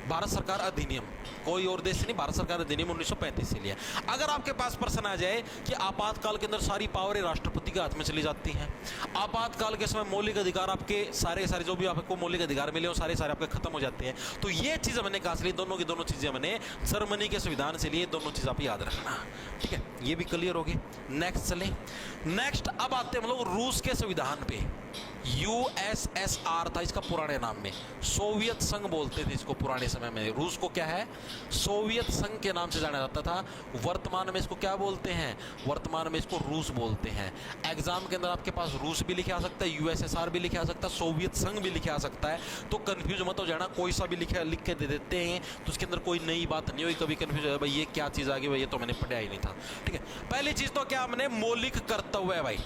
भारत सरकार अधिनियम, कोई और देश से नहीं, भारत सरकार अधिनियम 1935 से लिया। अगर आपके पास प्रश्न आ जाए कि आपातकाल के अंदर सारी पावर राष्ट्रपति के हाथ में चली जाती हैं, आपातकाल के समय मौलिक अधिकार आपके सारे जो भी आपको मौलिक अधिकार मिले वो सारे आपके खत्म हो जाते हैं, तो ये चीज हमने कहां से ली? दोनों की दोनों चीजें हमने जर्मनी के संविधान से लिए। दोनों चीज आप याद रखना, ठीक है? ये भी क्लियर होगी। नेक्स्ट चले। नेक्स्ट अब आते हैं हम लोग रूस के संविधान पे। यूएसएसआर था इसका पुराने नाम में, सोवियत संघ बोलते थे इसको पुराने समय में। रूस को क्या है? सोवियत संघ के नाम से जाना जाता था। वर्तमान में इसको क्या बोलते हैं? वर्तमान में इसको रूस बोलते हैं। एग्जाम के अंदर आपके पास रूस भी लिखा आ सकता है, यूएसएसआर भी लिखा आ सकता है, सोवियत संघ भी लिखा आ सकता है। तो कंफ्यूज मत हो जाना, कोई सा भी लिख के दे देते हैं तो उसके अंदर कोई नई बात नहीं हुई। कभी कंफ्यूज है भाई ये क्या चीज आ गई भाई, ये तो मैंने पढ़ा ही नहीं था, ठीक है? पहली चीज तो क्या हमने मौलिक कर्तव्य है भाई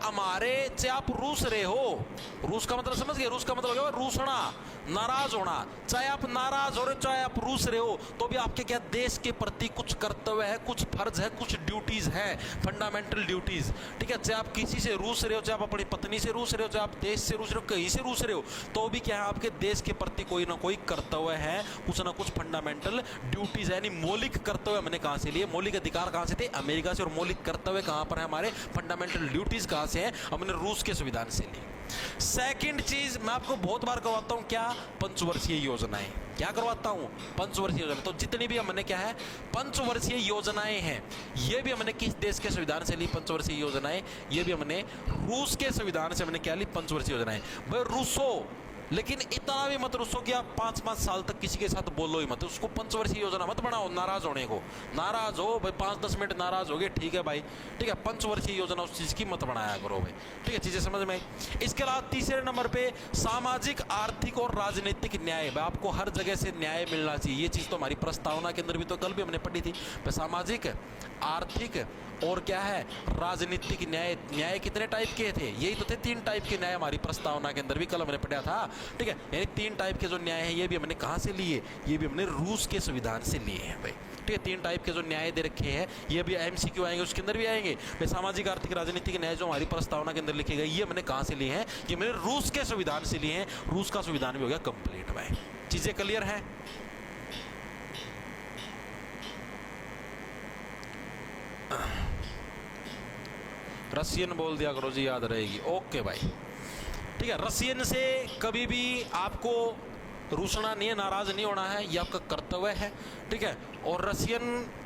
हमारे, चाहे आप रूस रहे हो, रूस का मतलब समझ गए? रूस का मतलब क्या? रूसना, नाराज होना। चाहे आप नाराज हो रहे हो, चाहे आप रूस रहे हो, तो भी आपके क्या देश के प्रति कुछ कर्तव्य है, कुछ फर्ज है, कुछ ड्यूटीज है, फंडामेंटल ड्यूटीज, ठीक है? चाहे आप किसी से रूस रहे हो, चाहे आप अपनी पत्नी से रूस रहे हो, चाहे आप देश से रूस रहे हो, कहीं से रूस रहे हो, तो भी क्या है आपके देश के प्रति कोई ना कोई कर्तव्य है, कुछ ना कुछ फंडामेंटल ड्यूटीज है। यानी मौलिक कर्तव्य हमने कहां से लिए? मौलिक अधिकार कहां से थे? अमेरिका से। और मौलिक कर्तव्य कहां पर है हमारे? फंडामेंटल ड्यूटीज कहां से है? हमने रूस के संविधान से ली। सेकंड चीज मैं आपको बहुत बार करवाता हूं, क्या? पंचवर्षीय योजनाएं। क्या करवाता हूं? पंचवर्षीय योजना। तो जितनी भी हमने क्या है पंचवर्षीय योजनाएं हैं, ये भी हमने किस देश के संविधान से ली? पंचवर्षीय योजनाएं। ये भी हमने रूस के संविधान से हमने क्या ली? पंचवर्षीय योजनाएं। भाई रूसो, लेकिन इतना भी मत रूसो कि आप 5-5 साल तक किसी के साथ बोलो ही मत। उसको पंचवर्षीय योजना मत बनाओ नाराज होने को। नाराज हो भाई 5-10 मिनट नाराज हो गए, ठीक है भाई, ठीक है? पंचवर्षीय योजना उस चीज की मत बनाया करो भाई, ठीक है? चीजें समझ में। इसके अलावा तीसरे नंबर पे सामाजिक, आर्थिक और राजनीतिक न्याय। आपको हर जगह से न्याय मिलना चाहिए। ये चीज तो हमारी प्रस्तावना के अंदर भी तो कल भी हमने पढ़ी थी। सामाजिक, आर्थिक और क्या है? राजनीतिक न्याय। न्याय कितने टाइप के थे? यही तो थे 3 टाइप के न्याय हमारी प्रस्तावना के अंदर भी कल हमने पढ़ा था, ठीक है? यानी 3 टाइप के जो न्याय है ये भी हमने कहां से लिए? ये भी हमने रूस के संविधान से लिए हैं भाई, ठीक है? 3 टाइप के जो न्याय दे रखे हैं ये भी एमसीक्यू आएंगे, उसके अंदर भी आएंगे भाई। सामाजिक, आर्थिक, राजनीतिक न्याय जो हमारी प्रस्तावना के अंदर लिखे गए ये हमने कहां से लिए हैं? ये मैंने रूस के संविधान से लिए हैं। रूस का संविधान भी हो गया कंप्लीट भाई। चीजें क्लियर है? रशियन बोल दिया करो जी, याद रहेगी। ओके भाई, ठीक है? रशियन से कभी भी आपको रूसना नहीं है, नाराज नहीं होना है, ये आपका कर्तव्य है, ठीक है? और रशियन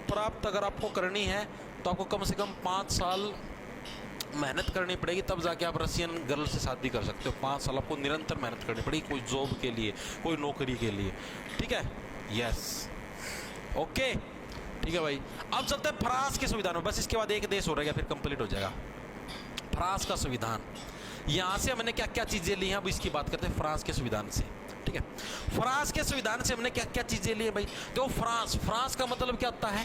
प्राप्त अगर आपको करनी है तो आपको कम से कम 5 साल मेहनत करनी पड़ेगी, तब जाके आप रशियन गर्ल से शादी कर सकते हो। 5 साल आपको निरंतर मेहनत करनी पड़ेगी, कोई जॉब के लिए, कोई नौकरी के लिए, ठीक है? यस, ओके, ठीक है भाई। अब चलते हैं फ्रांस के संविधान में। बस इसके बाद एक देश हो रहेगा फिर कंप्लीट हो जाएगा। फ्रांस का संविधान, यहां से हमने क्या क्या चीजें ली हैं अब इसकी बात करते हैं फ्रांस के संविधान से, ठीक है? फ्रांस के संविधान से हमने क्या क्या चीजें ली है भाई? तो फ्रांस का मतलब क्या होता है?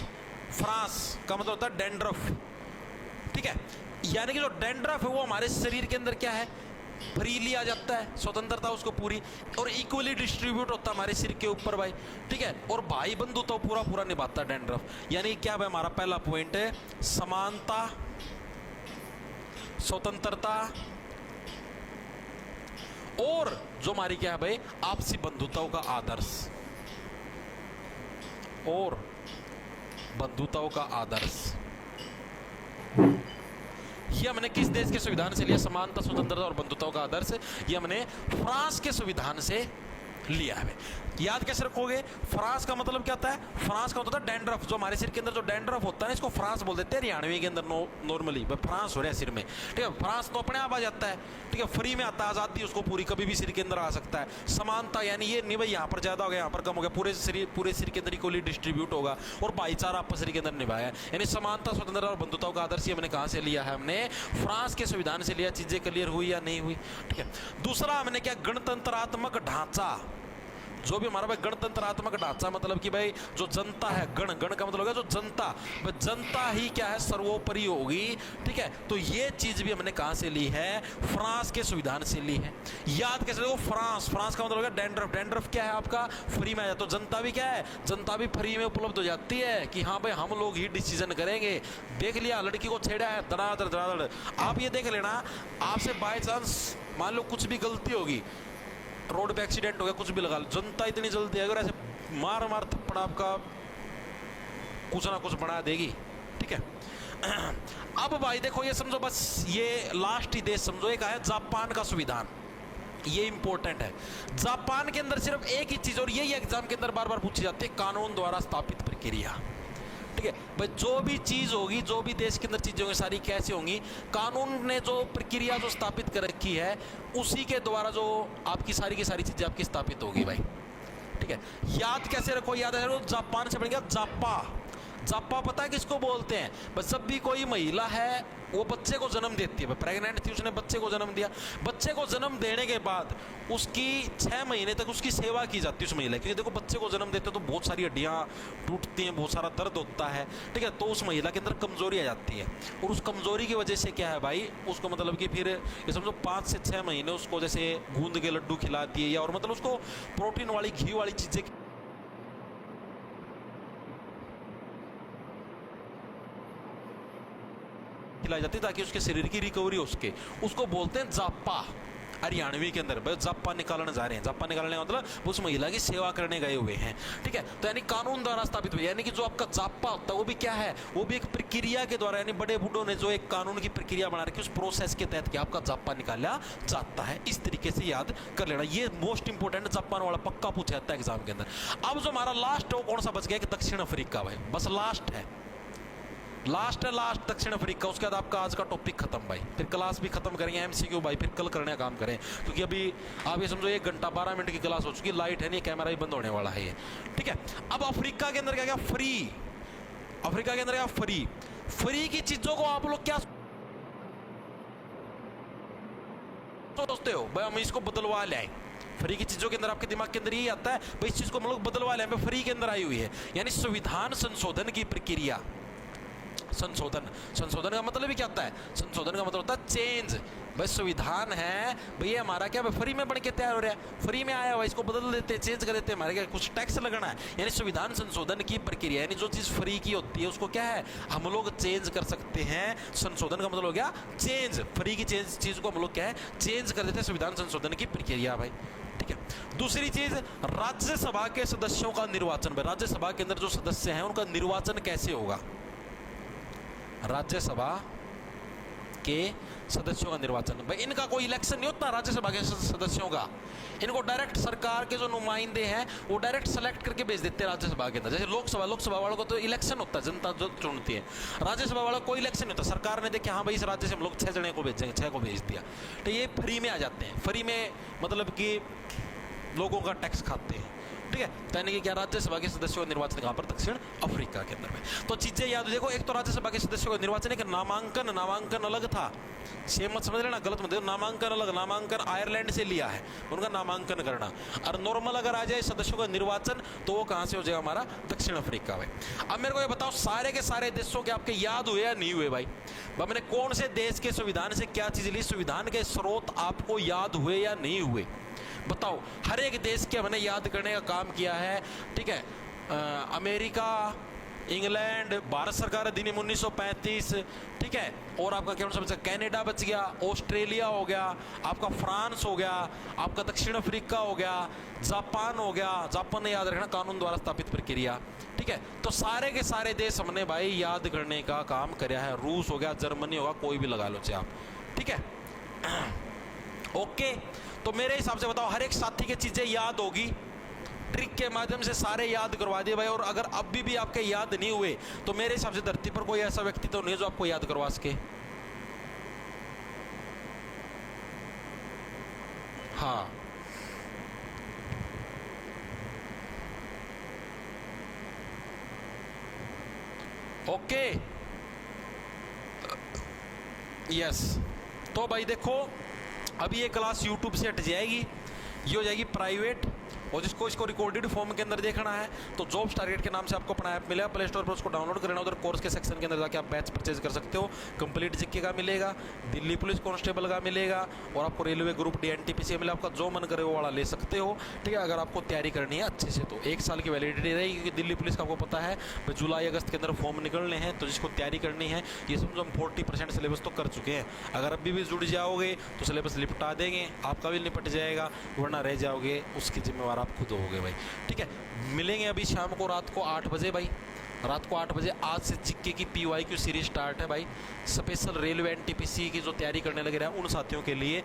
फ्रांस का मतलब होता है डैंड्रफ, ठीक है? यानी कि जो डैंड्रफ है वो हमारे शरीर के अंदर क्या है? फ्रीली आ जाता है, स्वतंत्रता उसको पूरी, और इक्वली डिस्ट्रीब्यूट होता है हमारे सिर के ऊपर भाई, ठीक है? और भाई बंधु तो पूरा पूरा निभाता है डैंड्रफ। यानी क्या भाई हमारा पहला पॉइंट है समानता, स्वतंत्रता, और जो हमारी क्या है भाई आपसी बंधुताओं का आदर्श, और बंधुताओं का आदर्श। ये हमने किस देश के संविधान से लिया? समानता, स्वतंत्रता और बंधुताओं का आदर्श, ये हमने फ्रांस के संविधान से लिया है। याद कैसे रखोगे? फ्रांस का मतलब क्या होता है? फ्रांस का मतलब डैंड्रफ, जो हमारे सिर के अंदर जो डैंड्रफ होता है ना, इसको फ्रांस बोल देते हैं हरियाणवी के अंदर नॉर्मली। फ्रांस हो रहा है सिर में, ठीक है। फ्रांस तो अपने आप आ जाता है, ठीक है, फ्री में आता है, आज़ादी उसको पूरी, कभी भी सिर के अंदर आ सकता है। समानता यानी ये नहीं भाई यहाँ पर ज़्यादा हो गया, यहाँ पर कम हो गया, पूरे सिर के अंदर इक्वली डिस्ट्रीब्यूट होगा और भाईचारा आपस सिर के अंदर निभाया, यानी समानता, स्वतंत्रता और बंधुताओं का आदर्श। ये हमने कहाँ से लिया है? हमने फ्रांस के संविधान से लिया। चीजें क्लियर हुई या नहीं हुई? ठीक है। दूसरा हमने क्या? गणतंत्रात्मक ढांचा। जो भी हमारा भाई गणतंत्रात्मक ढांचा मतलब कि भाई जो जनता है, गण का मतलब होगा जो जनता, जनता ही क्या है? सर्वोपरि होगी, ठीक है। तो ये चीज भी हमने कहां से ली है? फ्रांस के संविधान से ली है। याद कैसे देखो? फ्रांस का मतलब होगा डैंड्रफ। डैंड्रफ क्या है आपका? फ्री में आ जाता। तो जनता भी क्या है? जनता भी फ्री में उपलब्ध हो जाती है कि हाँ भाई हम लोग ही डिसीजन करेंगे। देख लिया, लड़की को छेड़ा है, धड़ाधड़। आप ये देख लेना, आपसे बाय चांस मान लो कुछ भी गलती होगी, रोड पे एक्सीडेंट हो गया, कुछ भी लगा लो, जनता इतनी जल्दी अगर ऐसे मार थप्पड़ आपका कुछ ना कुछ बना देगी, ठीक है। अब भाई देखो, ये समझो, बस ये लास्ट ही देश समझो, एक है जापान का संविधान। ये इंपॉर्टेंट है। जापान के अंदर सिर्फ एक ही चीज, और यही एग्जाम के अंदर बार बार पूछी जाती है, कानून द्वारा स्थापित प्रक्रिया, ठीक है भाई। जो भी चीज होगी, जो भी देश के अंदर चीजें होंगी, सारी कैसे होंगी? कानून ने जो प्रक्रिया जो स्थापित कर रखी है, उसी के द्वारा जो आपकी सारी की सारी चीजें आपकी स्थापित होगी भाई, ठीक है। याद कैसे रखो? याद है, जापान से बन गया जापा। जापा पता है किसको बोलते हैं? बस जब भी कोई महिला है वो बच्चे को जन्म देती है, प्रेग्नेंट थी, उसने बच्चे को जन्म दिया, बच्चे को जन्म देने के बाद उसकी 6 महीने तक उसकी सेवा की जाती है उस महिला की। क्योंकि देखो बच्चे को जन्म देते तो बहुत सारी हड्डियां टूटती हैं, बहुत सारा दर्द होता है, ठीक है। तो उस महिला के अंदर कमजोरी आ जाती है, और उस कमजोरी की वजह से क्या है भाई, उसको मतलब कि फिर ये समझो 5 से 6 महीने उसको जैसे गूंद के लड्डू खिलाती है, या और मतलब उसको प्रोटीन वाली, घी वाली चीजें खिलाई जाती है ताकि उसके शरीर की रिकवरी हो सके। उसको बोलते हैं जापा। हरियाणवी के अंदर जापा निकालने जा रहे हैं। जापा निकालने का मतलब उस महिला की सेवा करने गए हुए हैं, ठीक है। तो यानी कानून द्वारा स्थापित हुई, यानी कि जो आपका जापा होता है वो भी क्या है? वो भी एक प्रक्रिया के द्वारा, यानी बड़े बूढ़ों ने जो एक कानून की प्रक्रिया बना रखी, उस प्रोसेस के तहत क्या आपका जापा निकाला जाता है। इस तरीके से याद कर लेना, ये मोस्ट इंपोर्टेंट जापान वाला पक्का पूछा जाता है एग्जाम के अंदर। अब जो हमारा लास्ट है वो कौन सा बच गया? कि दक्षिण अफ्रीका भाई, बस लास्ट है, लास्ट दक्षिण अफ्रीका। उसके बाद आपका आज का टॉपिक खत्म भाई, फिर क्लास भी खत्म करेंगे, एमसीक्यू भाई फिर कल करने का काम करें, क्योंकि अभी आप ये समझो 1 घंटा 12 मिनट की क्लास हो चुकी, लाइट है नहीं, कैमरा भी बंद होने वाला है ये, ठीक है। अब अफ्रीका के अंदर क्या? फ्री। अफ्रीका के अंदर क्या? फ्री की चीजों को आप लोग क्या सोचते हो भाई? हम इसको बदलवा ले आए। फ्री की चीजों के अंदर आपके दिमाग के अंदर यही आता है भाई, इस चीज को हम लोग बदलवा ले आए, फ्री के अंदर आई हुई है, यानी संविधान संशोधन की प्रक्रिया। संशोधन का मतलब ही क्या होता है? संशोधन का मतलब होता है चेंज। भाई संविधान है भैया हमारा, क्या फ्री में बन के तैयार हो रहा है, फ्री में आया हुआ, इसको बदल देते हैं, चेंज कर देते हैं, हमारे क्या कुछ टैक्स लगना है? यानी संविधान संशोधन की प्रक्रिया, यानी जो चीज फ्री की होती है उसको क्या है? हम लोग चेंज कर सकते हैं। संशोधन का मतलब हो गया चेंज। फ्री की चीज को हम लोग क्या है? चेंज कर देते हैं, संविधान संशोधन की प्रक्रिया भाई, ठीक है। दूसरी चीज, राज्यसभा के सदस्यों का निर्वाचन। भाई राज्यसभा के अंदर जो सदस्य हैं उनका निर्वाचन कैसे होगा? राज्यसभा के सदस्यों का निर्वाचन, भाई इनका कोई इलेक्शन नहीं होता राज्यसभा के सदस्यों का, इनको डायरेक्ट सरकार के जो नुमाइंदे हैं वो डायरेक्ट सेलेक्ट करके भेज देते हैं राज्यसभा के अंदर। जैसे लोकसभा वालों को तो इलेक्शन होता है, जनता जो चुनती है, राज्यसभा वालों को कोई इलेक्शन नहीं होता, सरकार ने देखा हाँ भाई इस राज्य से हम लोग 6 जने को भेजेंगे, 6 को भेज दिया, तो ये फ्री में आ जाते हैं। फ्री में मतलब कि लोगों का टैक्स खाते हैं, ठीक है। यानी कि क्या? राज्यसभा के सदस्यों का निर्वाचन कहां पर? दक्षिण अफ्रीका के अंदर में। तो चीजें याद देखो, एक तो राज्यसभा के सदस्यों का निर्वाचन, एक नामांकन अलग था, सेम मत समझ लेना, गलत मत देखो, नामांकन अलग। नामांकन आयरलैंड से लिया है, उनका नामांकन करना। और नॉर्मल अगर आ जाए सदस्यों का निर्वाचन तो वो कहां से हो जाएगा? हमारा दक्षिण अफ्रीका में। अब मेरे को ये बताओ, सारे के सारे देशों के आपके याद हुए या नहीं हुए भाई? मैंने कौन से देश के संविधान से क्या चीज ली, संविधान के स्रोत आपको याद हुए या नहीं हुए? बताओ। हर एक देश के हमने याद करने का काम किया है, ठीक है। अमेरिका, इंग्लैंड, भारत सरकार अधिनियम 1935, ठीक है। और आपका क्या समझ, कनाडा बच गया, ऑस्ट्रेलिया हो गया, आपका फ्रांस हो गया, आपका दक्षिण अफ्रीका हो गया, जापान हो गया। जापान ने याद रखना, कानून द्वारा स्थापित प्रक्रिया, ठीक है। तो सारे के सारे देश हमने भाई याद करने का काम किया है। रूस हो गया, जर्मनी होगा, कोई भी लगा लो चाहे आप, ठीक है। ओके, तो मेरे हिसाब से बताओ, हर एक साथी की चीजें याद होगी, ट्रिक के माध्यम से सारे याद करवा दिए भाई। और अगर अभी भी आपके याद नहीं हुए तो मेरे हिसाब से धरती पर कोई ऐसा व्यक्ति तो नहीं जो आपको याद करवा सके। हाँ, ओके, यस। तो भाई देखो, अभी ये क्लास YouTube से हट जाएगी, ये हो जाएगी प्राइवेट। और जिसको इसको रिकॉर्डेड फॉर्म के अंदर देखना है तो जॉब्स टारगेट के नाम से आपको अपना ऐप मिलेगा, प्ले स्टोर पर उसको डाउनलोड करना, उधर कोर्स के सेक्शन के अंदर जाके आप बैच परचेज कर सकते हो। कंप्लीट जीके का मिलेगा, दिल्ली पुलिस कांस्टेबल का मिलेगा, और आपको रेलवे ग्रुप डी एनटीपीसी मिलेगा। आपका जो मन करे वो वाला ले सकते हो, ठीक है। अगर आपको तैयारी करनी है अच्छे से तो 1 साल की वैलिडिटी रहेगी, क्योंकि दिल्ली पुलिस का आपको पता है जुलाई अगस्त के अंदर फॉर्म निकलने हैं। तो जिसको तैयारी करनी है, ये समझो हम 40% सिलेबस तो कर चुके हैं। अगर अभी भी जुड़ जाओगे तो सिलेबस निपटा देंगे, आपका भी निपट जाएगा, वरना रह जाओगे उसकी जिम्मेवार आप खुद होगे भाई, ठीक है। मिलेंगे अभी शाम को रात को 8 बजे भाई, रात को 8 बजे। आज से जीके की PYQ सीरीज स्टार्ट है भाई, स्पेशल रेलवे एनटीपीसी की जो तैयारी करने लगे रहे हैं उन साथियों के लिए।